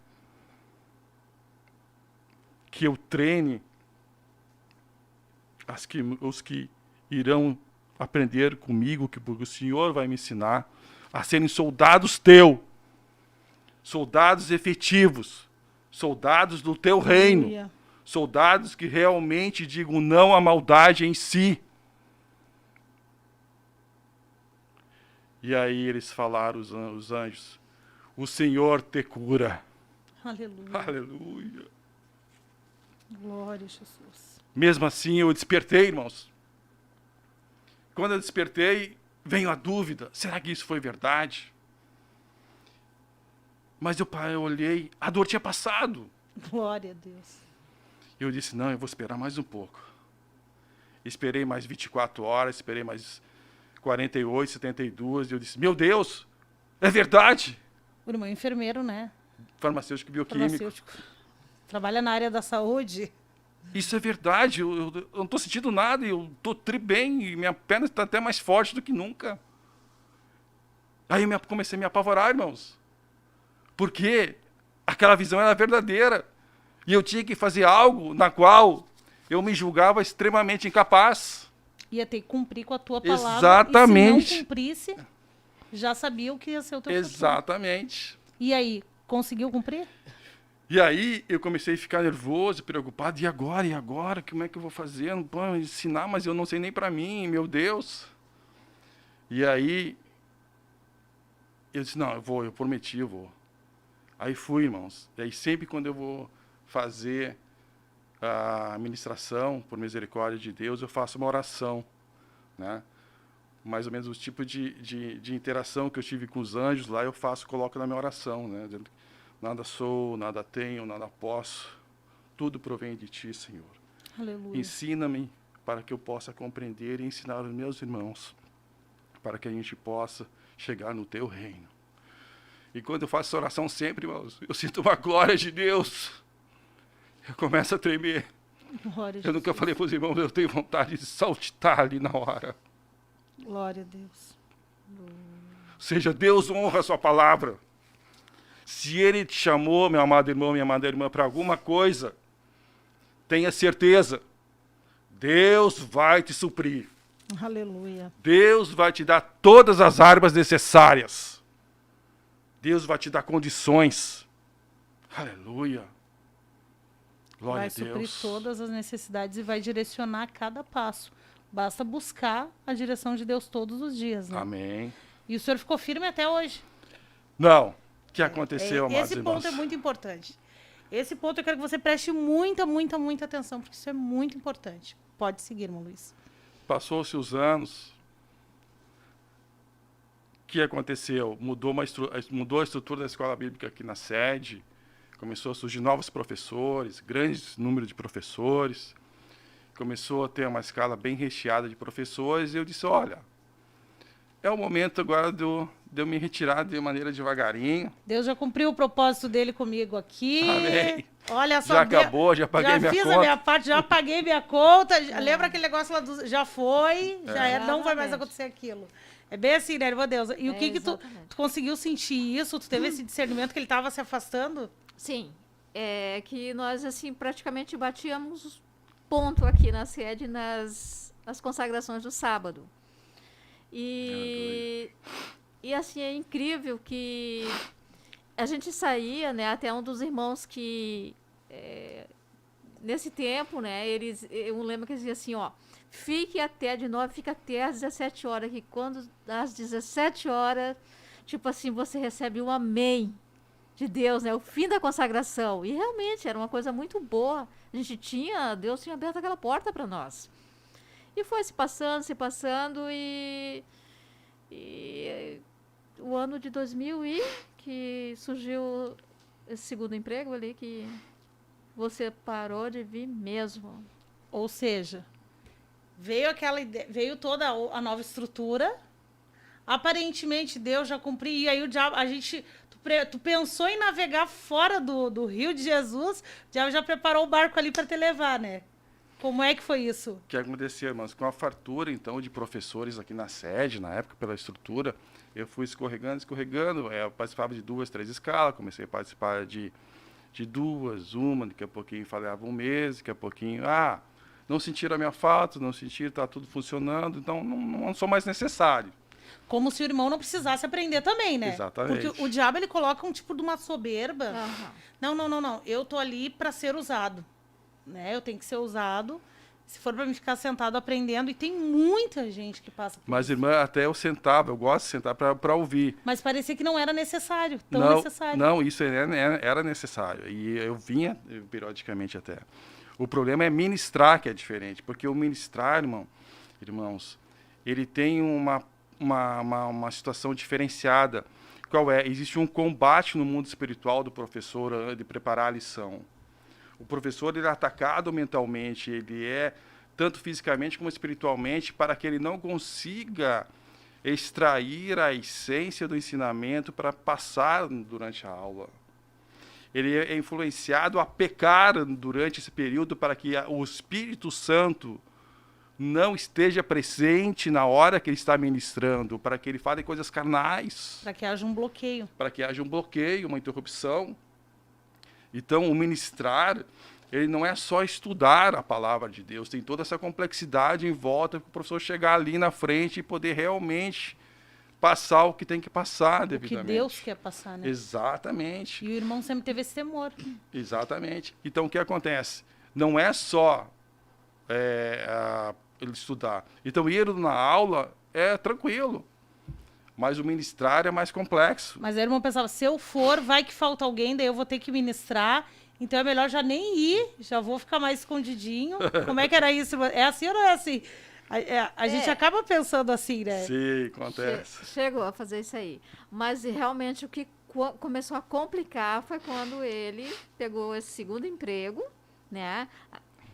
Que eu treine os que irão aprender comigo, porque o Senhor vai me ensinar a serem soldados Teu, soldados efetivos, soldados do Teu reino, Aleluia. soldados que realmente digam não à maldade em si. E aí eles falaram, os anjos, o Senhor te cura. Aleluia. Aleluia. Glória a Jesus. Mesmo assim eu despertei, irmãos. Quando eu despertei, veio a dúvida, será que isso foi verdade? Mas eu olhei, a dor tinha passado. Glória a Deus. Eu disse, não, eu vou esperar mais um pouco. Esperei mais 24 horas, esperei mais 48, 72, e eu disse, meu Deus, é verdade. O irmão é enfermeiro, né? Farmacêutico bioquímico. Farmacêutico. Trabalha na área da saúde. Isso é verdade, eu não estou sentindo nada, eu estou bem, e minha perna está até mais forte do que nunca. Aí eu comecei a me apavorar, irmãos. Porque aquela visão era verdadeira. E eu tinha que fazer algo na qual eu me julgava extremamente incapaz. Ia ter que cumprir com a tua palavra. Exatamente. E se não cumprisse, já sabia o que ia ser o teu futuro. Exatamente. E aí, conseguiu cumprir? E aí eu comecei a ficar nervoso, preocupado. E agora? E agora? Como é que eu vou fazer? Não vou ensinar, mas eu não sei nem para mim, meu Deus. E aí eu disse, não, eu prometi, eu vou. Aí fui, irmãos. E aí sempre quando eu vou fazer a ministração, por misericórdia de Deus, eu faço uma oração, né? Mais ou menos o tipo de interação que eu tive com os anjos lá, eu faço, coloco na minha oração, né? Dizendo, nada sou, nada tenho, nada posso, tudo provém de ti, Senhor. Aleluia. Ensina-me para que eu possa compreender e ensinar os meus irmãos, para que a gente possa chegar no teu reino. E quando eu faço essa oração sempre, irmãos, eu sinto uma glória de Deus. Eu começo a tremer. Glória a Eu nunca Jesus. falei para os irmãos, eu tenho vontade de saltitar ali na hora. Glória a Deus. Ou seja, Deus honra a sua palavra. Se Ele te chamou, meu amado irmão, minha amada irmã, para alguma coisa, tenha certeza, Deus vai te suprir. Aleluia. Deus vai te dar todas as armas necessárias. Deus vai te dar condições. Aleluia. Glória Vai a suprir Deus. todas as necessidades e vai direcionar cada passo. Basta buscar a direção de Deus todos os dias, né? Amém. E o senhor ficou firme até hoje. Não. O que aconteceu, amados Esse irmãos? ponto é muito importante. Esse ponto eu quero que você preste muita, muita, muita atenção, porque isso é muito importante. Pode seguir, irmão Luiz. Passou-se os anos. O que aconteceu? Mudou a estrutura da escola bíblica aqui na sede. Começou a surgir novos professores, grande número de professores. Começou a ter uma escala bem recheada de professores. E eu disse, olha, é o momento agora de eu me retirar de maneira devagarinho. Deus já cumpriu o propósito dele comigo aqui. Amém. Olha só. Já acabou, já paguei minha fiz conta. a minha parte, já paguei minha conta. Lembra aquele negócio lá do... Já foi, já era, não vai mais Exatamente. acontecer aquilo. É bem assim, né, irmã Deus? E o que tu Exatamente. conseguiu sentir isso? Tu teve esse discernimento que ele estava se afastando? Sim, é que nós, assim, praticamente batíamos ponto aqui na sede nas consagrações do sábado. E assim, é incrível que a gente saía, né, até um dos irmãos que, nesse tempo, né, eu lembro que eles diziam assim, ó, fique até às 17 horas, que quando às 17 horas, tipo assim, você recebe um amém de Deus, né? O fim da consagração. E realmente era uma coisa muito boa. Deus tinha aberto aquela porta para nós. E foi se passando e o ano de 2000 que surgiu esse segundo emprego ali que você parou de vir mesmo. Ou seja, veio aquela ideia, veio toda a nova estrutura. Aparentemente Deus já cumpriu. E aí o diabo, tu pensou em navegar fora do Rio de Jesus, o diabo já preparou o barco ali para te levar, né? Como é que foi isso? O que aconteceu, irmãos? Com a fartura, então, de professores aqui na sede, na época, pela estrutura, eu fui escorregando. Eu participava de 2, 3 escalas, comecei a participar de 2, uma, daqui a pouquinho falhava um mês, daqui a pouquinho, não sentiram a minha falta, não sentiram, está tudo funcionando, então não sou mais necessário. Como se o irmão não precisasse aprender também, né? Exatamente. Porque o diabo, ele coloca um tipo de uma soberba. Aham. Não. Eu tô ali para ser usado, né? Eu tenho que ser usado. Se for para me ficar sentado aprendendo, e tem muita gente que passa por Mas, isso. irmã, até eu sentava, eu gosto de sentar para ouvir. Mas parecia que não era necessário, tão Não, necessário. não, isso era necessário. E eu vinha periodicamente até. O problema é ministrar, que é diferente. Porque o ministrar, irmãos, ele tem uma situação diferenciada. Qual é? Existe um combate no mundo espiritual do professor de preparar a lição. O professor ele é atacado mentalmente, ele é tanto fisicamente como espiritualmente, para que ele não consiga extrair a essência do ensinamento para passar durante a aula. Ele é influenciado a pecar durante esse período para que o Espírito Santo não esteja presente na hora que ele está ministrando, para que ele fale coisas carnais, Para que haja um bloqueio. para que haja um bloqueio, uma interrupção. Então, o ministrar, ele não é só estudar a palavra de Deus, tem toda essa complexidade em volta para o professor chegar ali na frente e poder realmente passar o que tem que passar O que devidamente. Deus quer passar, né? Exatamente. E o irmão sempre teve esse temor. Exatamente. Então, o que acontece? Não é só ele estudar. Então, ir na aula é tranquilo, mas o ministrar é mais complexo. Mas aí o irmão pensava, se eu for, vai que falta alguém, daí eu vou ter que ministrar. Então é melhor já nem ir, já vou ficar mais escondidinho. Como é que era isso? É assim ou não é assim? A gente acaba pensando assim, né? Sim, acontece. Chegou a fazer isso aí. Mas realmente o que começou a complicar foi quando ele pegou esse segundo emprego, né?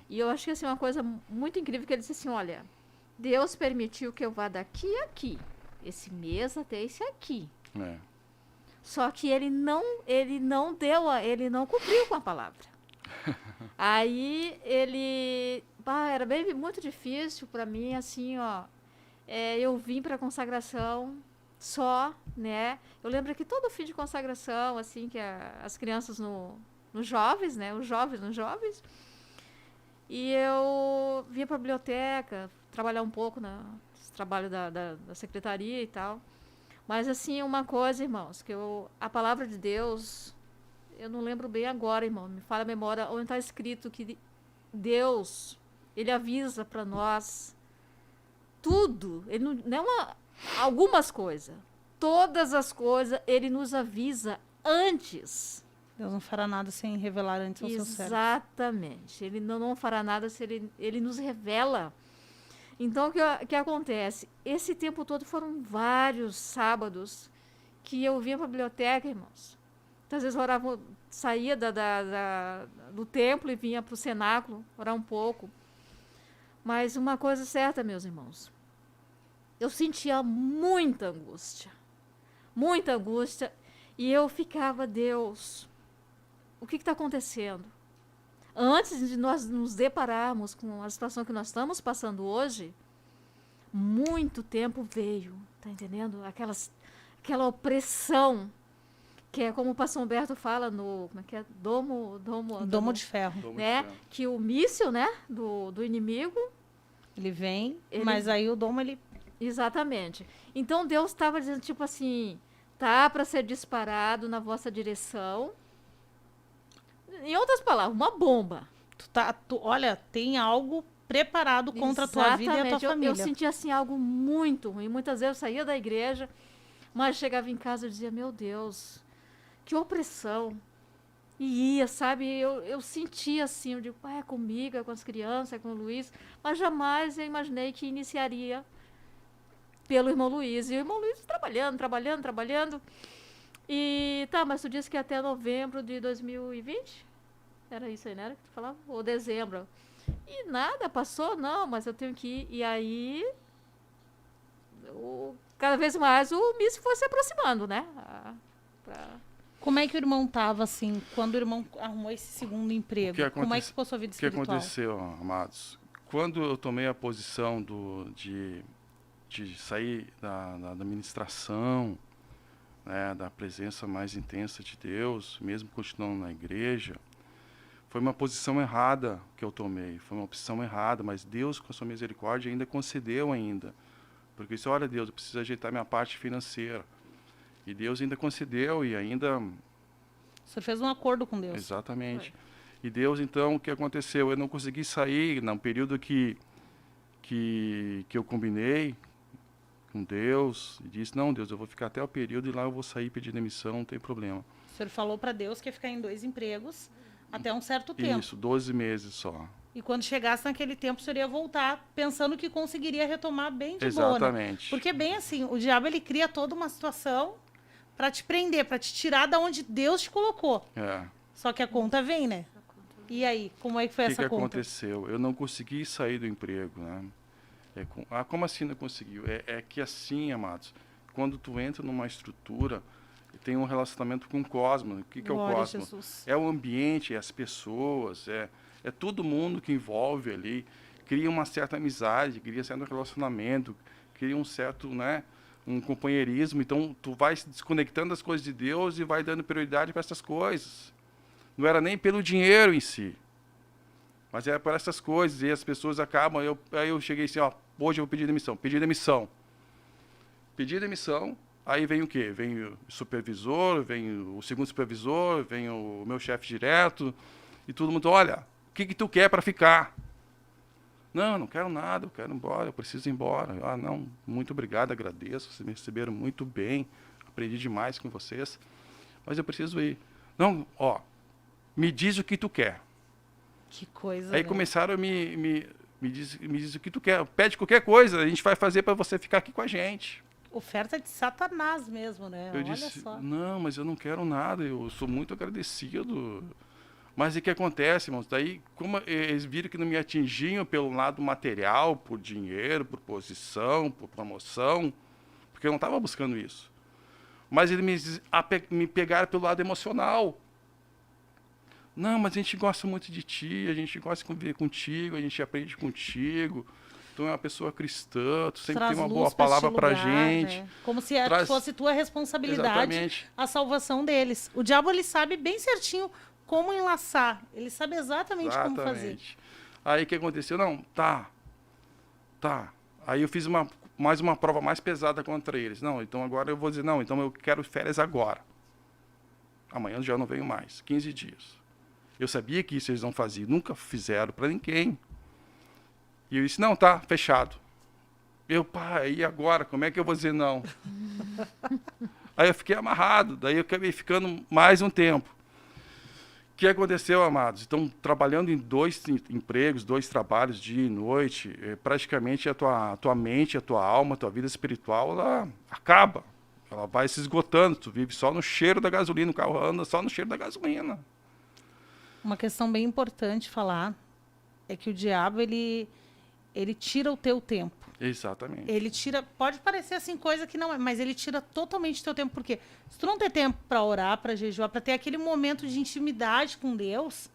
E eu achei assim uma coisa muito incrível que ele disse assim, olha, Deus permitiu que eu vá daqui a aqui, esse mês até esse aqui. É. Só que ele não cumpriu com a palavra. Aí ele, era bem muito difícil para mim, assim, ó. Eu vim para consagração só, né? Eu lembro que todo fim de consagração, assim, que as crianças nos jovens, né? Os jovens nos jovens. E eu vinha para a biblioteca, trabalhar um pouco nesse trabalho da secretaria e tal. Mas, assim, uma coisa, irmãos, que a palavra de Deus, eu não lembro bem agora, irmão, me fala a memória, onde está escrito que Deus, ele avisa para nós tudo, ele não é algumas coisas, todas as coisas, ele nos avisa antes. Deus não fará nada sem revelar antes ao seu servo. Exatamente, ele não fará nada se ele nos revela. Então, o que acontece? Esse tempo todo foram vários sábados que eu vinha para a biblioteca, irmãos. Muitas vezes orava, saía do templo e vinha para o cenáculo, orar um pouco. Mas uma coisa certa, meus irmãos, eu sentia muita angústia, e eu ficava, Deus, o que está acontecendo? Antes de nós nos depararmos com a situação que nós estamos passando hoje, muito tempo veio, tá entendendo? Aquela opressão, que é como o pastor Humberto fala no, como é que é? Domo de ferro. né? Que o míssil, né? Do inimigo. Ele vem, mas aí o domo, ele... Exatamente. Então, Deus estava dizendo, tipo assim, tá para ser disparado na vossa direção. Em outras palavras, uma bomba. Olha, tem algo preparado contra a tua vida e a tua família. Eu sentia assim algo muito ruim. Muitas vezes eu saía da igreja, mas chegava em casa e dizia, meu Deus, que opressão. E ia, sabe, eu sentia assim, eu digo, é comigo, é com as crianças, é com o Luiz, mas jamais eu imaginei que iniciaria pelo irmão Luiz. E o irmão Luiz trabalhando. E tá, mas tu disse que até novembro de 2020? Era isso aí, né? Que tu falava? Ou dezembro. E nada, passou, não, mas eu tenho que ir. E aí, cada vez mais o míssil foi se aproximando, né? Como é que o irmão estava, assim, quando o irmão arrumou esse segundo emprego? Como é que ficou a sua vida espiritual? O que aconteceu, amados? Quando eu tomei a posição de sair da administração, né, da presença mais intensa de Deus, mesmo continuando na igreja, foi uma posição errada que eu tomei, foi uma opção errada, mas Deus, com a sua misericórdia, ainda concedeu ainda. Porque disse, olha Deus, eu preciso ajeitar minha parte financeira. E Deus ainda concedeu e ainda... Você fez um acordo com Deus. Exatamente. E Deus, então, o que aconteceu? Eu não consegui sair no período que eu combinei com Deus, e disse, não, Deus, eu vou ficar até o período e lá eu vou sair e pedir demissão, não tem problema. O senhor falou para Deus que ia ficar em 2 empregos, Até um certo tempo. Isso, 12 meses só. E quando chegasse naquele tempo, você iria voltar pensando que conseguiria retomar bem de boa, né? Exatamente. Porque bem assim, o diabo ele cria toda uma situação para te prender, para te tirar da onde Deus te colocou. É. Só que a conta vem, né? E aí, como é que foi O que essa que conta? aconteceu? Eu não consegui sair do emprego, né? Como assim não conseguiu? É que assim, amados, quando tu entra numa estrutura, tem um relacionamento com o cosmos. O que é o Glória a cosmos? Jesus. É o ambiente, é as pessoas, é todo mundo que envolve ali. Cria uma certa amizade, cria um certo relacionamento, cria um certo, né, um companheirismo. Então, tu vai se desconectando das coisas de Deus e vai dando prioridade para essas coisas. Não era nem pelo dinheiro em si, mas era por essas coisas. E as pessoas acabam... Aí eu cheguei assim, ó, hoje eu vou pedir demissão. Pedi demissão. Pedi demissão, aí vem o quê? Vem o supervisor, vem o segundo supervisor, vem o meu chefe direto, e todo mundo, olha, o que tu quer para ficar? Não, não quero nada, eu quero ir embora, eu preciso ir embora. Ah, não, muito obrigado, agradeço, vocês me receberam muito bem, aprendi demais com vocês, mas eu preciso ir. Não, ó, me diz o que tu quer. Que coisa, Aí né? começaram a me diz o que tu quer, pede qualquer coisa, a gente vai fazer para você ficar aqui com a gente. Oferta de Satanás mesmo, né? Eu Olha disse, só. não, mas eu não quero nada, eu sou muito agradecido. Mas o que acontece, irmãos? Daí, como eles viram que não me atingiam pelo lado material, por dinheiro, por posição, por promoção, porque eu não estava buscando isso. Mas eles me pegaram pelo lado emocional. Não, mas a gente gosta muito de ti, a gente gosta de conviver contigo, a gente aprende contigo. Tu é uma pessoa cristã, tu sempre Traz tem uma luz boa pra palavra este pra lugar, gente. né? Como se Traz- fosse tua responsabilidade Exatamente. a salvação deles. O diabo, ele sabe bem certinho como enlaçar. Ele sabe exatamente como fazer. Exatamente. Aí o que aconteceu? Não, tá. Aí eu fiz mais uma prova mais pesada contra eles. Não, então agora eu vou dizer, não, então eu quero férias agora. Amanhã eu já não venho mais, 15 dias. Eu sabia que isso eles não faziam, nunca fizeram para ninguém. E eu disse, não, tá, fechado. E agora, como é que eu vou dizer não? Aí eu fiquei amarrado, daí eu acabei ficando mais um tempo. O que aconteceu, amados? Então, trabalhando em 2 empregos, 2 trabalhos, dia e noite, praticamente a tua mente, a tua alma, a tua vida espiritual, ela acaba. Ela vai se esgotando, tu vive só no cheiro da gasolina, o carro anda só no cheiro da gasolina. Uma questão bem importante falar é que o diabo, ele tira o teu tempo. Exatamente. Ele tira, pode parecer assim coisa que não é, mas ele tira totalmente o teu tempo, porque se tu não ter tempo para orar, para jejuar, para ter aquele momento de intimidade com Deus,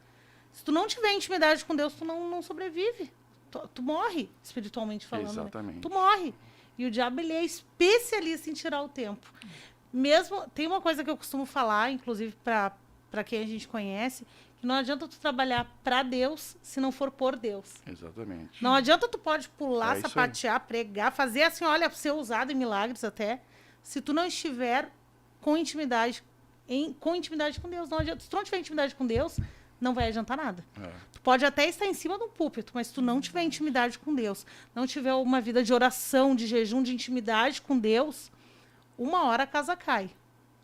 se tu não tiver intimidade com Deus, tu não sobrevive. Tu morre, espiritualmente falando. né? Exatamente. Tu morre. E o diabo, ele é especialista em tirar o tempo. Mesmo, tem uma coisa que eu costumo falar, inclusive para quem a gente conhece, que não adianta tu trabalhar para Deus se não for por Deus. Exatamente. Não adianta tu pode pular, É isso aí. sapatear, pregar, fazer assim, olha, ser usado em milagres até, se tu não estiver com intimidade, com intimidade com Deus. Não adianta. Se tu não tiver intimidade com Deus, não vai adiantar nada. É. Tu pode até estar em cima do púlpito, mas se tu não tiver intimidade com Deus, não tiver uma vida de oração, de jejum, de intimidade com Deus, uma hora a casa cai.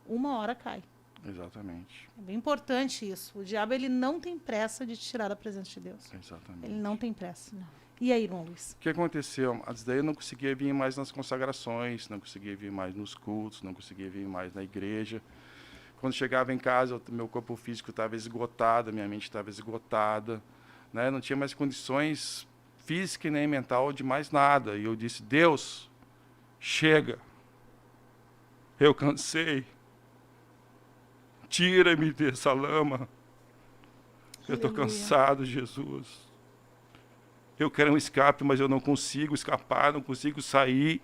Uma hora cai. Exatamente. É bem importante isso. O diabo, ele não tem pressa de te tirar da presença de Deus. Exatamente. Ele não tem pressa. E aí, irmão Luiz? O que aconteceu? Antes daí eu não conseguia vir mais nas consagrações, não conseguia vir mais nos cultos, não conseguia vir mais na igreja. Quando chegava em casa, meu corpo físico estava esgotado, minha mente estava esgotada, né? Não tinha mais condições físicas nem mental de mais nada. E eu disse, Deus, chega. Eu cansei. Tira-me dessa lama. Eu estou Aleluia. cansado, Jesus. Eu quero um escape, mas eu não consigo escapar, não consigo sair.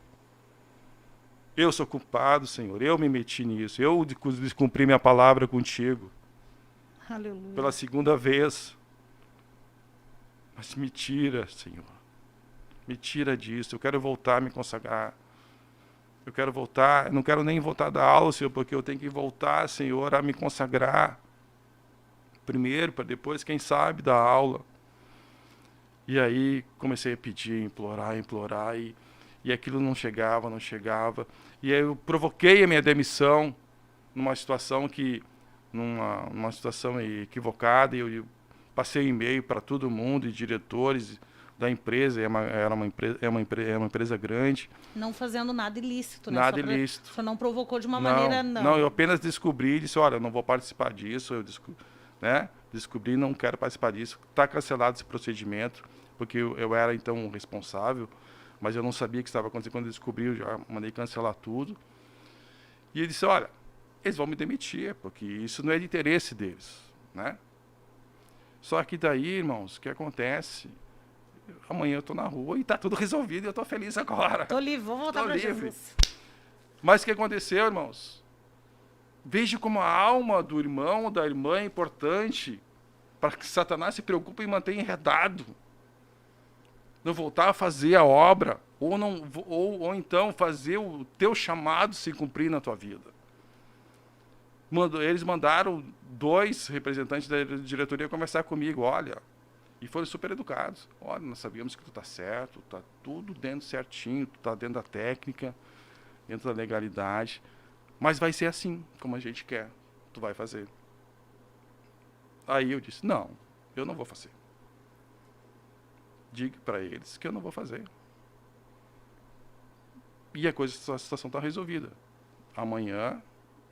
Eu sou culpado, Senhor. Eu me meti nisso. Eu descumpri minha palavra contigo Aleluia. pela segunda vez. Mas me tira, Senhor. Me tira disso. Eu quero voltar a me consagrar. Eu quero voltar. Não quero nem voltar da aula, Senhor, porque eu tenho que voltar, Senhor, a me consagrar. Primeiro, para depois, quem sabe, da aula. E aí comecei a pedir, implorar, e aquilo não chegava. E aí eu provoquei a minha demissão numa situação que numa situação equivocada, e eu passei e-mail para todo mundo, e diretores da empresa, é uma empresa grande. Não fazendo nada ilícito, né? Nada Só pra- ilícito. Só não provocou de uma maneira, não. eu apenas descobri e disse, olha, eu não vou participar disso, descobri, não quero participar disso. Está cancelado esse procedimento, porque eu era então o responsável, mas eu não sabia o que estava acontecendo. Quando eu descobri, eu já mandei cancelar tudo. E ele disse, olha, eles vão me demitir, porque isso não é de interesse deles, né? Só que daí, irmãos, o que acontece? Amanhã eu estou na rua e está tudo resolvido e eu estou feliz agora. Tô livre, vou voltar Tô para livre. Jesus. Mas o que aconteceu, irmãos? Veja como a alma do irmão ou da irmã é importante para que Satanás se preocupe em manter enredado. Não voltar a fazer a obra, ou então fazer o teu chamado se cumprir na tua vida. Eles mandaram 2 representantes da diretoria conversar comigo, olha, e foram super educados. Olha, nós sabíamos que tu tá certo, tá tudo dentro certinho, tu tá dentro da técnica, dentro da legalidade, mas vai ser assim, como a gente quer, tu vai fazer. Aí eu disse, não, eu não vou fazer. Diga para eles que eu não vou fazer. E a situação está resolvida. Amanhã,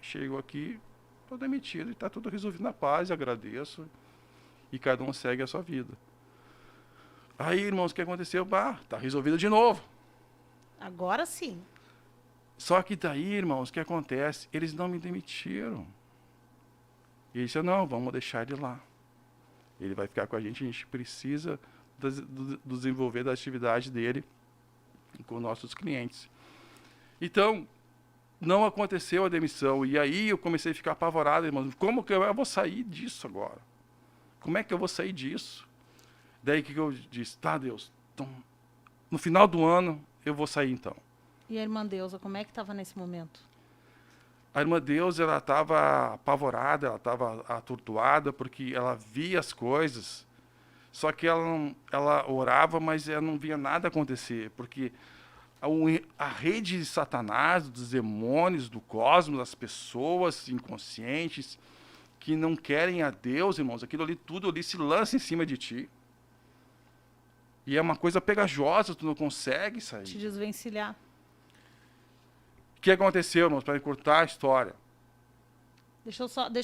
chego aqui, estou demitido e está tudo resolvido na paz, agradeço. E cada um segue a sua vida. Aí, irmãos, o que aconteceu? Está resolvido de novo. Agora sim. Só que daí, irmãos, o que acontece? Eles não me demitiram. E eles disseram, não, vamos deixar ele lá. Ele vai ficar com a gente precisa do desenvolver da atividade dele com nossos clientes. Então, não aconteceu a demissão. E aí eu comecei a ficar apavorado, irmãos. Como que eu vou sair disso agora? Como é que eu vou sair disso? Daí que eu disse, tá, Deus, então, no final do ano eu vou sair então. E a irmã Deusa, como é que estava nesse momento? A irmã Deus, ela estava apavorada, ela estava atordoada, porque ela via as coisas, só que ela orava, mas ela não via nada acontecer, porque a rede de Satanás, dos demônios, do cosmos, das pessoas inconscientes, que não querem a Deus, irmãos, aquilo ali, tudo ali se lança em cima de ti. E é uma coisa pegajosa, tu não consegue sair. Te desvencilhar. O que aconteceu, irmãos, para encurtar a história? Deixa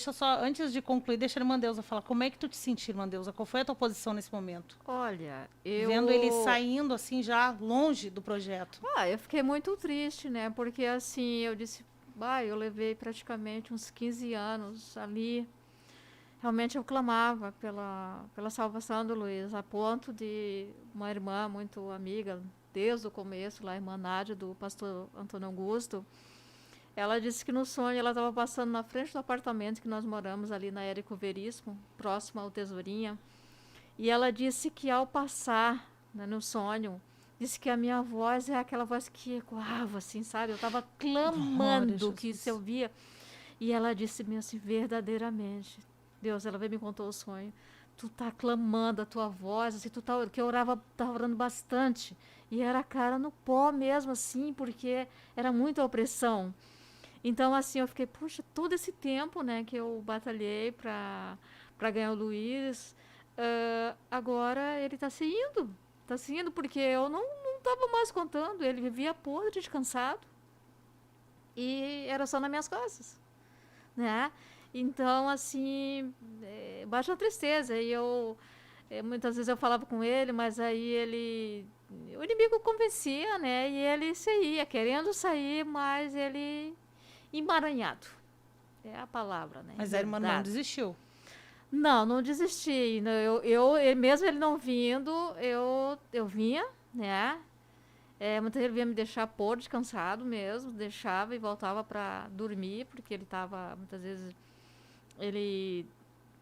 eu só, antes de concluir, deixa a irmã Deusa falar. Como é que tu te sentiu, irmã Deusa? Qual foi a tua posição nesse momento? Olha, eu... Vendo ele saindo, assim, já longe do projeto. Eu fiquei muito triste, né? Porque, assim, eu disse... eu levei praticamente uns 15 anos ali. Realmente eu clamava pela salvação do Luiz, a ponto de uma irmã muito amiga, desde o começo, lá, a irmã Nádia, do pastor Antônio Augusto, ela disse que no sonho ela estava passando na frente do apartamento que nós moramos ali na Érico Veríssimo, próximo ao Tesourinha, e ela disse que ao passar, né, no sonho, disse que a minha voz é aquela voz que ecoava, assim, sabe? Eu estava clamando Glória a que Jesus. se eu via. E ela disse-me assim, verdadeiramente, Deus, ela veio me contou o sonho, tu tá clamando a tua voz, assim, que eu tava orando bastante, e era a cara no pó mesmo, assim, porque era muita opressão. Então, assim, eu fiquei, puxa, todo esse tempo, né, que eu batalhei para ganhar o Luiz, agora ele tá se indo, porque eu não tava mais contando, ele vivia podre de cansado, e era só nas minhas costas, né? Então, assim, baixa a tristeza. E muitas vezes eu falava com ele, mas aí o inimigo convencia, né? E ele saía, querendo sair, mas ele emaranhado. É a palavra, né? Mas a irmã não Enredado. desistiu. Não desisti. Mesmo ele não vindo, eu vinha, né? Muitas vezes ele vinha me deixar podre, cansado mesmo, deixava e voltava para dormir, porque ele estava, muitas vezes, ele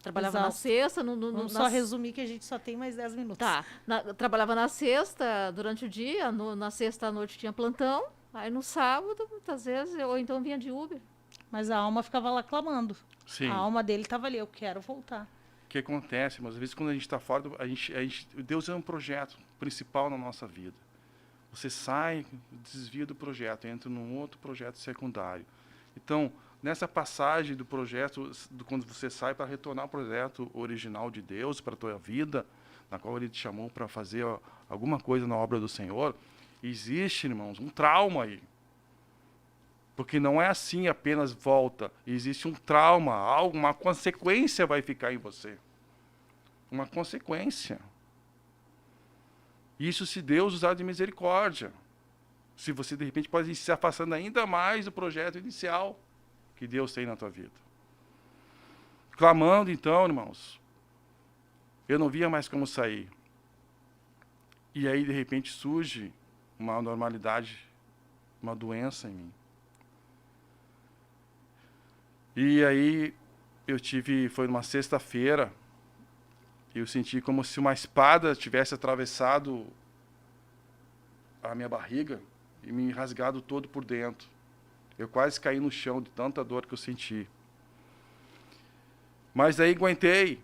trabalhava na Exausto. sexta. Vamos só resumir que a gente só tem mais 10 minutos. Tá, trabalhava na sexta durante o dia, na sexta à noite tinha plantão, aí no sábado, muitas vezes, ou então vinha de Uber. Mas a alma ficava lá clamando. Sim. A alma dele estava ali, eu quero voltar. O que acontece, mas às vezes quando a gente está fora, Deus é um projeto principal na nossa vida. Você sai, desvia do projeto, entra num outro projeto secundário. Então, nessa passagem do projeto, quando você sai para retornar ao projeto original de Deus para a tua vida, na qual Ele te chamou para fazer alguma coisa na obra do Senhor, existe, irmãos, um trauma aí. Porque não é assim apenas volta. Existe um trauma, uma consequência vai ficar em você. Uma consequência. Isso se Deus usar de misericórdia. Se você, de repente, pode ir se afastando ainda mais do projeto inicial que Deus tem na tua vida. Clamando, então, irmãos, eu não via mais como sair. E aí, de repente, surge uma anormalidade, uma doença em mim. E aí, foi numa sexta-feira, eu senti como se uma espada tivesse atravessado a minha barriga e me rasgado todo por dentro. Eu quase caí no chão de tanta dor que eu senti. Mas aí aguentei.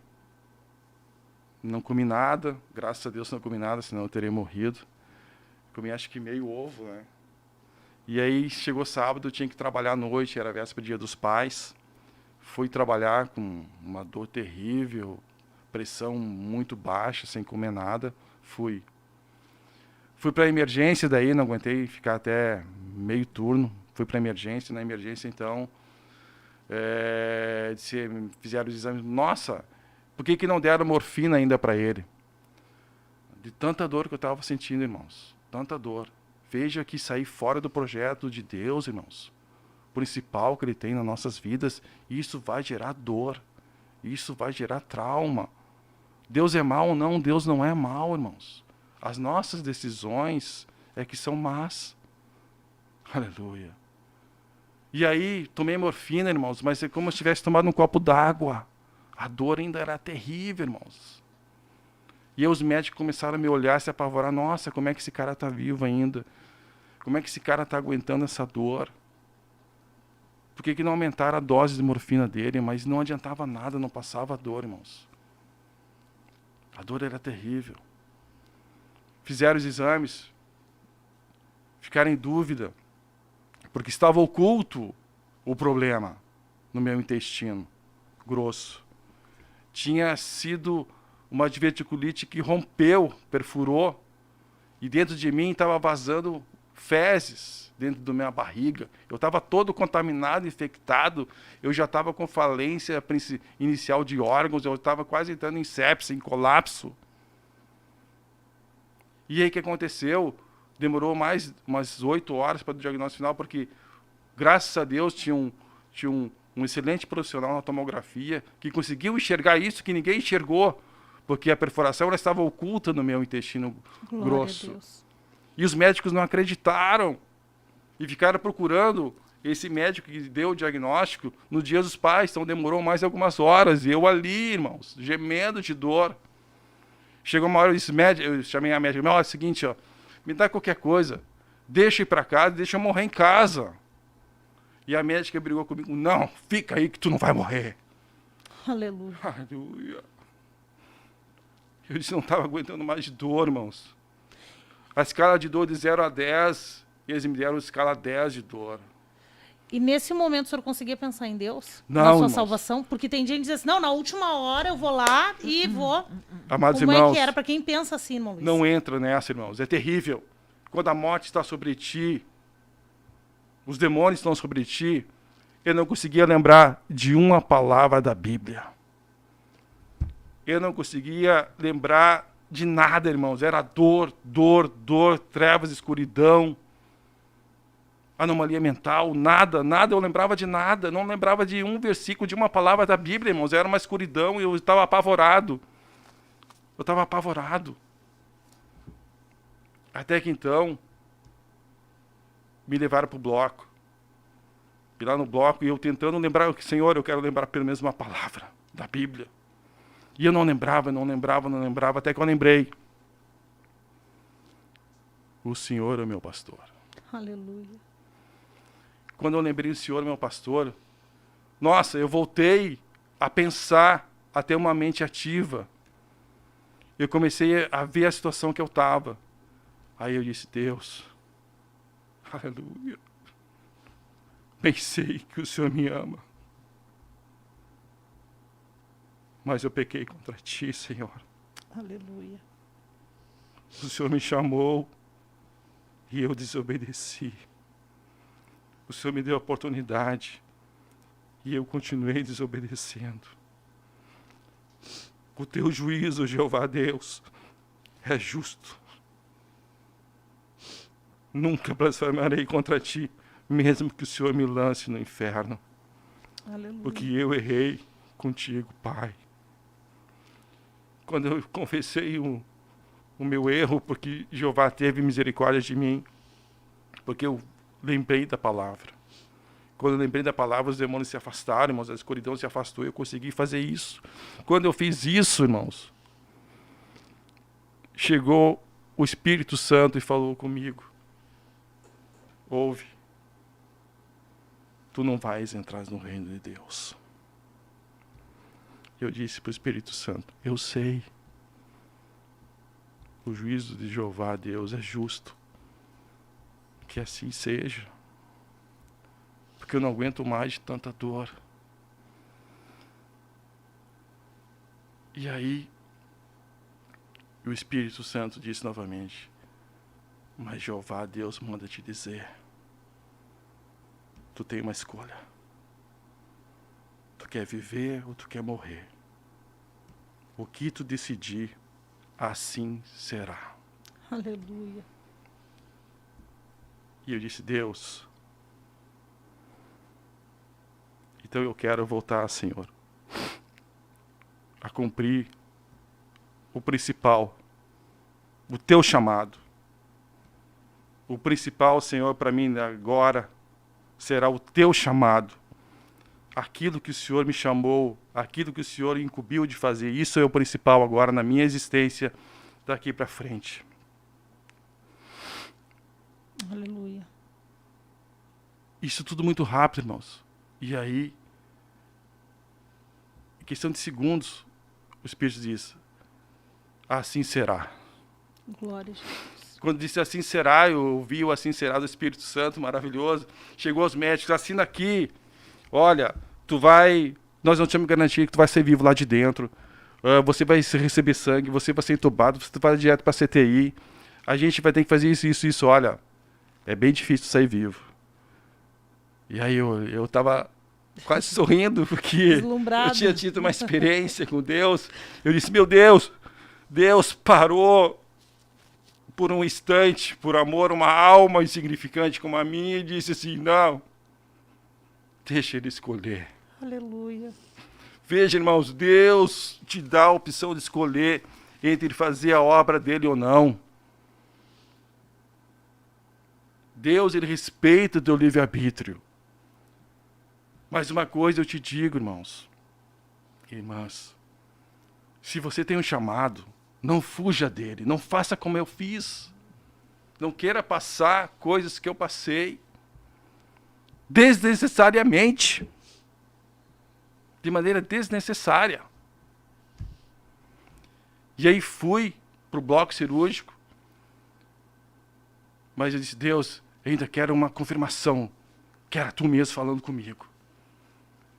Não comi nada, graças a Deus não comi nada, senão eu teria morrido. Comi acho que meio ovo, né? E aí chegou sábado, eu tinha que trabalhar à noite, era véspera do Dia dos Pais. Fui trabalhar com uma dor terrível, pressão muito baixa, sem comer nada. Fui para a emergência daí, não aguentei ficar até meio turno. Fui para a emergência, na emergência então, fizeram os exames. Nossa, por que não deram morfina ainda para ele? De tanta dor que eu estava sentindo, irmãos. Tanta dor. Veja que sair fora do projeto de Deus, irmãos, principal que Ele tem nas nossas vidas, isso vai gerar dor. Isso vai gerar trauma. Deus é mau ou não? Deus não é mau, irmãos. As nossas decisões é que são más. Aleluia. E aí, tomei morfina, irmãos, mas é como se tivesse tomado um copo d'água. A dor ainda era terrível, irmãos. E aí os médicos começaram a me olhar, se apavorar. Nossa, como é que esse cara está vivo ainda? Como é que esse cara está aguentando essa dor? Por que não aumentaram a dose de morfina dele? Mas não adiantava nada, não passava a dor, irmãos. A dor era terrível. Fizeram os exames, ficaram em dúvida, porque estava oculto o problema no meu intestino grosso. Tinha sido uma diverticulite que rompeu, perfurou, e dentro de mim estava vazando fezes dentro da minha barriga. Eu estava todo contaminado, infectado, eu já estava com falência inicial de órgãos, eu estava quase entrando em sepse, em colapso. E aí o que aconteceu? Demorou mais umas 8 horas para o diagnóstico final, porque, graças a Deus, tinha um excelente profissional na tomografia que conseguiu enxergar isso que ninguém enxergou, porque a perfuração ela estava oculta no meu intestino grosso. E os médicos não acreditaram e ficaram procurando esse médico que deu o diagnóstico no Dia dos Pais, então demorou mais algumas horas, e eu ali, irmãos, gemendo de dor. Chegou uma hora, eu chamei a médica, olha, é o seguinte, ó, me dá qualquer coisa, deixa eu ir para casa, deixa eu morrer em casa. E a médica brigou comigo, não, fica aí que tu não vai morrer. Aleluia. Aleluia. Eu disse, não estava aguentando mais de dor, irmãos. A escala de dor de 0 a 10, eles me deram a escala 10 de dor. E nesse momento o senhor conseguia pensar em Deus? Não, na sua irmãos. salvação? Porque tem gente que diz assim, não, na última hora eu vou lá e vou. Amados Como irmãos, é que era para quem pensa assim, irmão Luiz? não entra nessa, irmãos. É terrível. Quando a morte está sobre ti, os demônios estão sobre ti, eu não conseguia lembrar de uma palavra da Bíblia. Eu não conseguia lembrar de nada, irmãos. Era dor, dor, dor, trevas, escuridão, anomalia mental, nada, eu lembrava de nada. Não lembrava de um versículo, de uma palavra da Bíblia, irmãos. Era uma escuridão e eu estava apavorado. Até que então, me levaram para o bloco. E lá no bloco, e eu tentando lembrar, Senhor, eu quero lembrar pelo menos uma palavra da Bíblia. E eu não lembrava, até que eu lembrei. O Senhor é o meu pastor. Aleluia. Quando eu lembrei do Senhor, meu pastor, nossa, eu voltei a pensar, a ter uma mente ativa. Eu comecei a ver a situação que eu estava. Aí eu disse, Deus, aleluia. bem sei que o Senhor me ama. Mas eu pequei contra ti, Senhor. Aleluia. O Senhor me chamou e eu desobedeci. O Senhor me deu a oportunidade e eu continuei desobedecendo. O teu juízo, Jeová Deus, é justo. Nunca blasfemarei contra ti, mesmo que o Senhor me lance no inferno. Aleluia. Porque eu errei contigo, Pai. Quando eu confessei o meu erro, porque Jeová teve misericórdia de mim, porque eu lembrei da palavra. Quando eu lembrei da palavra, os demônios se afastaram, irmãos, a escuridão se afastou, eu consegui fazer isso. Quando eu fiz isso, irmãos, chegou o Espírito Santo e falou comigo: ouve, tu não vais entrar no reino de Deus. Eu disse para o Espírito Santo: eu sei. O juízo de Jeová Deus é justo. Que assim seja. Porque eu não aguento mais de tanta dor. E aí, o Espírito Santo disse novamente: mas Jeová Deus manda te dizer, tu tem uma escolha. Tu quer viver ou tu quer morrer? O que tu decidir, assim será. Aleluia. E eu disse: Deus, então eu quero voltar, Senhor, a cumprir o principal, o teu chamado. O principal, Senhor, para mim agora será o teu chamado. Aquilo que o Senhor me chamou, aquilo que o Senhor incumbiu de fazer, isso é o principal agora na minha existência daqui para frente. Aleluia. Isso tudo muito rápido, irmãos. E aí, em questão de segundos, o Espírito diz: assim será. Glória a Jesus. Quando disse assim será, eu ouvi o assim será do Espírito Santo, maravilhoso. Chegou aos médicos: assina aqui. Olha, nós não temos garantia que tu vai ser vivo lá de dentro. Você vai receber sangue, você vai ser entubado, você vai direto para a CTI. A gente vai ter que fazer isso. Olha, é bem difícil sair vivo. E aí eu estava quase sorrindo, porque Deslumbrado. eu tinha tido uma experiência com Deus. Eu disse: meu Deus, Deus parou por um instante, por amor, uma alma insignificante como a minha, e disse assim: não, deixa ele escolher. Aleluia. Veja, irmãos, Deus te dá a opção de escolher entre fazer a obra dele ou não. Deus, ele respeita o teu livre-arbítrio. Mas uma coisa eu te digo, irmãos e irmãs, se você tem um chamado, não fuja dele, não faça como eu fiz. Não queira passar coisas que eu passei desnecessariamente, de maneira desnecessária. E aí fui para o bloco cirúrgico, mas eu disse: Deus, eu ainda quero uma confirmação que era tu mesmo falando comigo.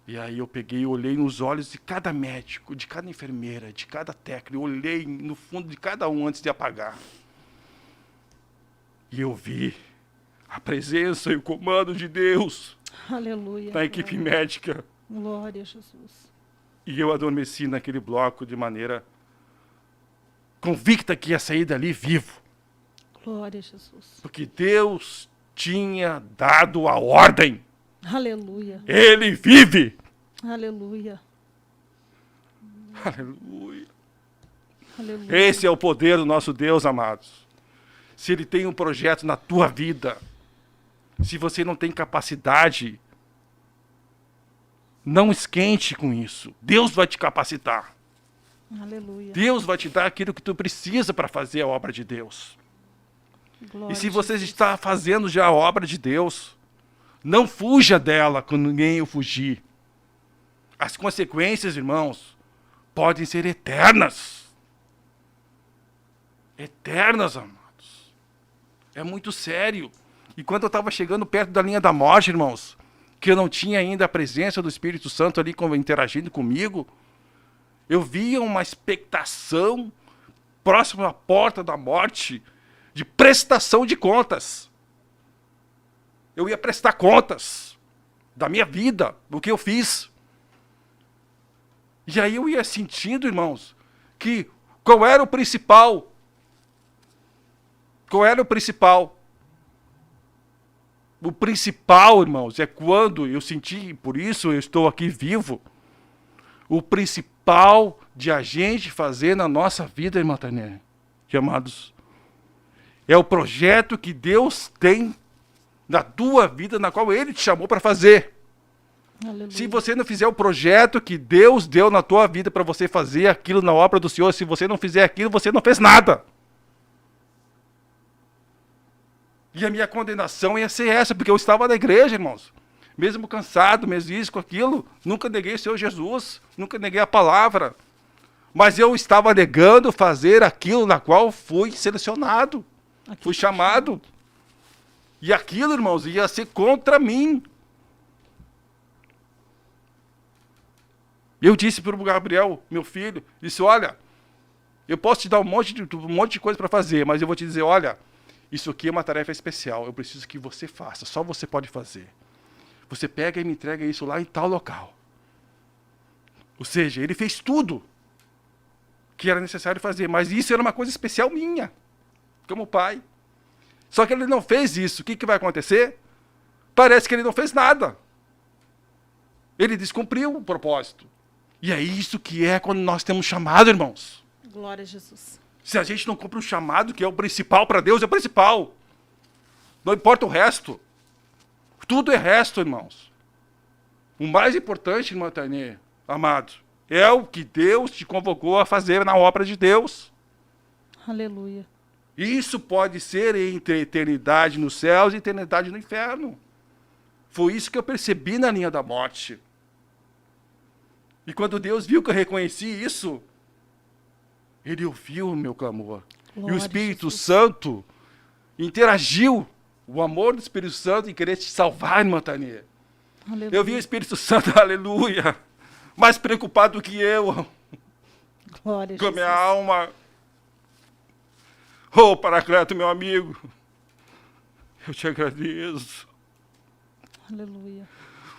E aí eu peguei e olhei nos olhos de cada médico, de cada enfermeira, de cada técnico, olhei no fundo de cada um antes de apagar. E eu vi a presença e o comando de Deus Aleluia. na equipe médica. Glória a Jesus. E eu adormeci naquele bloco de maneira convicta que ia sair dali vivo. Glória a Jesus. Porque Deus tinha dado a ordem. Aleluia. Ele vive. Aleluia. Aleluia. Aleluia. Esse é o poder do nosso Deus, amados. Se ele tem um projeto na tua vida, se você não tem capacidade, não esquente com isso. Deus vai te capacitar. Aleluia. Deus vai te dar aquilo que tu precisa para fazer a obra de Deus. Glória E se a você Jesus. está fazendo já a obra de Deus, não fuja dela quando ninguém o fugir. As consequências, irmãos, podem ser eternas. Eternas, amados. É muito sério. E quando eu estava chegando perto da linha da morte, irmãos, que eu não tinha ainda a presença do Espírito Santo ali interagindo comigo. Eu via uma expectação próximo à porta da morte, de prestação de contas. Eu ia prestar contas da minha vida, do que eu fiz. E aí eu ia sentindo, irmãos, que qual era o principal? Qual era o principal? O principal, irmãos, é quando eu senti, por isso eu estou aqui vivo. O principal de a gente fazer na nossa vida, irmã Tânia, amados, é o projeto que Deus tem na tua vida, na qual Ele te chamou para fazer. Aleluia. Se você não fizer o projeto que Deus deu na tua vida para você fazer aquilo na obra do Senhor, se você não fizer aquilo, você não fez nada. E a minha condenação ia ser essa, porque eu estava na igreja, irmãos. Mesmo cansado, mesmo isso, com aquilo, nunca neguei o Senhor Jesus, nunca neguei a palavra. Mas eu estava negando fazer aquilo na qual fui selecionado, fui chamado. E aquilo, irmãos, ia ser contra mim. Eu disse para o Gabriel, meu filho, disse, olha, eu posso te dar um monte de coisa para fazer, mas eu vou te dizer, olha, isso aqui é uma tarefa especial, eu preciso que você faça, só você pode fazer. Você pega e me entrega isso lá em tal local. Ou seja, ele fez tudo que era necessário fazer, mas isso era uma coisa especial minha, como pai. Só que ele não fez isso, o que vai acontecer? Parece que ele não fez nada. Ele descumpriu o propósito. E é isso que é quando nós temos chamado, irmãos. Glória a Jesus. Se a gente não cumpre o chamado, que é o principal para Deus, é o principal. Não importa o resto. Tudo é resto, irmãos. O mais importante, irmã Tainê, amado, é o que Deus te convocou a fazer na obra de Deus. Aleluia. Isso pode ser entre eternidade nos céus e eternidade no inferno. Foi isso que eu percebi na linha da morte. E quando Deus viu que eu reconheci isso, Ele ouviu o meu clamor. Glória E o Espírito a Jesus. Santo interagiu, o amor do Espírito Santo em querer te salvar, irmã Tânia. Aleluia. Eu vi o Espírito Santo, aleluia, mais preocupado que eu, Glória a com a minha Jesus. alma. Oh, Paracleto, meu amigo, eu te agradeço. Aleluia.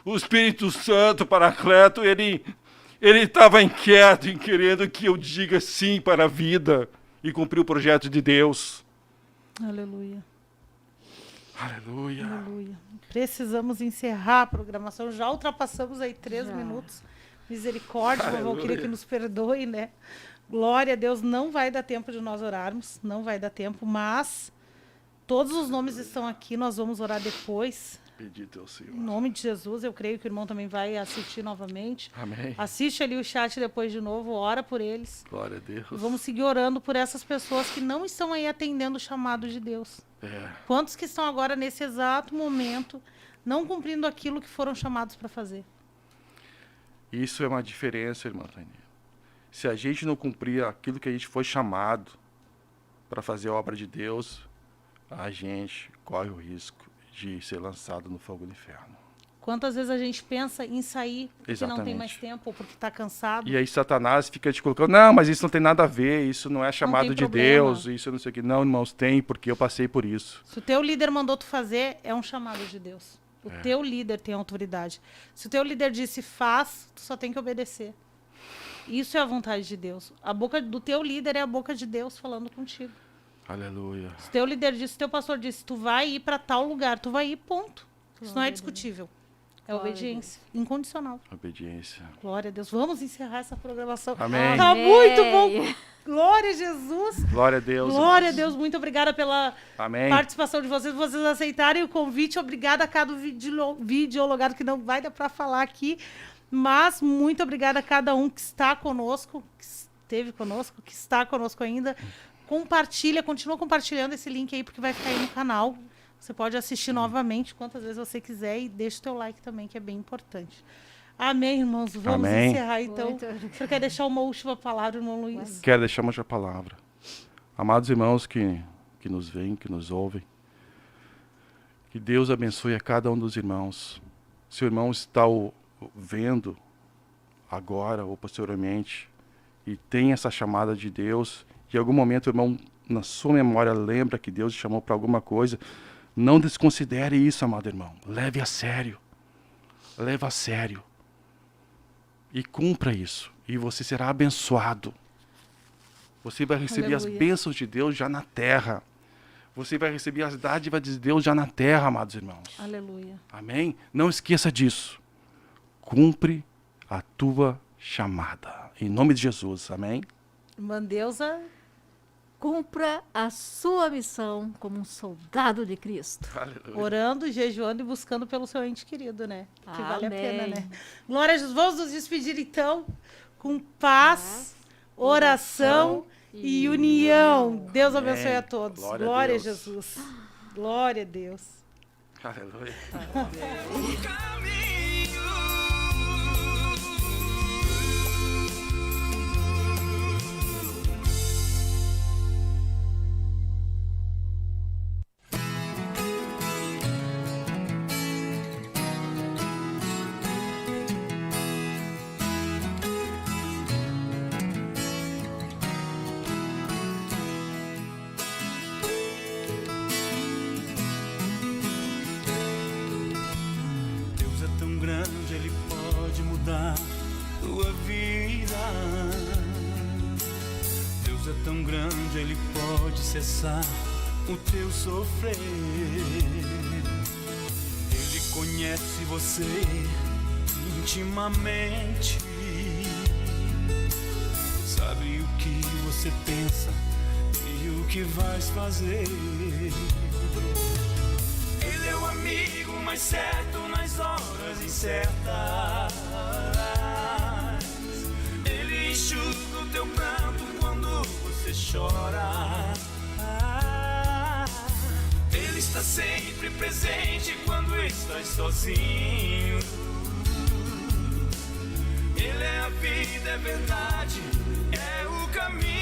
O Espírito Santo, Paracleto, ele estava inquieto em querendo que eu diga sim para a vida e cumprir o projeto de Deus. Aleluia. Aleluia. Aleluia. Precisamos encerrar a programação. Já ultrapassamos aí 3 Já. minutos. Misericórdia, vovó, Aleluia. queria que nos perdoe, né? Glória a Deus, não vai dar tempo de nós orarmos, não vai dar tempo, mas todos os nomes estão aqui, nós vamos orar depois. Bendito é o Senhor. Em nome de Jesus, eu creio que o irmão também vai assistir novamente. Amém. Assiste ali o chat depois de novo, ora por eles. Glória a Deus. E vamos seguir orando por essas pessoas que não estão aí atendendo o chamado de Deus. É, Quantos que estão agora, nesse exato momento, não cumprindo aquilo que foram chamados para fazer? isso é uma diferença, irmã Tânia. Se a gente não cumprir aquilo que a gente foi chamado para fazer a obra de Deus, a gente corre o risco de ser lançado no fogo do inferno. Quantas vezes a gente pensa em sair porque não tem Exatamente. mais tempo ou porque está cansado? E aí Satanás fica te colocando, não, mas isso não tem nada a ver, isso não é chamado tem de problema. Deus, isso não sei o que. Não, irmãos, tem, porque eu passei por isso. Se o teu líder mandou tu fazer, é um chamado de Deus. O teu líder tem autoridade. Se o teu líder disse faz, tu só tem que obedecer. Isso é a vontade de Deus. A boca do teu líder é a boca de Deus falando contigo. Aleluia. Se o teu líder disse, se o teu pastor disse, tu vai ir para tal lugar, tu vai ir, ponto. Isso não é Glória a discutível. É Glória a obediência incondicional. Obediência. Glória a Deus. Vamos encerrar essa programação. Amém. Tá Amém. muito bom. Glória a Jesus. Glória a Deus. Glória a irmãos. Deus. Muito obrigada pela Amém. participação de vocês. Vocês aceitarem o convite. Obrigada a cada videologado que não vai dar para falar aqui. Mas muito obrigada a cada um que está conosco, que esteve conosco, que está conosco ainda. Compartilha, continua compartilhando esse link aí, porque vai ficar aí no canal. Você pode assistir novamente quantas vezes você quiser e deixa o teu like também, que é bem importante. Amém, irmãos. Vamos Amém. encerrar, então. Muito obrigada. Você quer deixar uma última palavra, irmão Luiz? Quero deixar uma palavra. Amados irmãos que nos veem, que nos ouvem, que Deus abençoe a cada um dos irmãos. seu irmão está vendo agora ou posteriormente e tem essa chamada de Deus, e em algum momento o irmão, na sua memória, lembra que Deus te chamou para alguma coisa, não desconsidere isso, amado irmão. Leve a sério. Leve a sério. E cumpra isso. E você será abençoado. Você vai receber as Aleluia. bênçãos de Deus já na terra. Você vai receber as dádivas de Deus já na terra, amados irmãos. Aleluia. Amém? Não esqueça disso. Cumpre a tua chamada. Em nome de Jesus. Amém? Irmã Deusa, Cumpra a sua missão como um soldado de Cristo. Aleluia. orando, jejuando e buscando pelo seu ente querido, né? Que vale a pena, Amém. né? Glória a Jesus. Vamos nos despedir, então, com paz, oração e união. Deus abençoe Amém. a todos. Glória a Glória a Deus. Jesus. Glória a Deus. Aleluia. Deus é tão grande, Ele pode mudar tua vida. Deus é tão grande, Ele pode cessar o teu sofrer. Ele conhece você intimamente, sabe o que você pensa e o que vais fazer. Ele é o amigo mais certo nas horas incertas. Ele enxuga o teu pranto quando você chora. Ele está sempre presente quando estás sozinho. Ele é a vida, é verdade, é o caminho.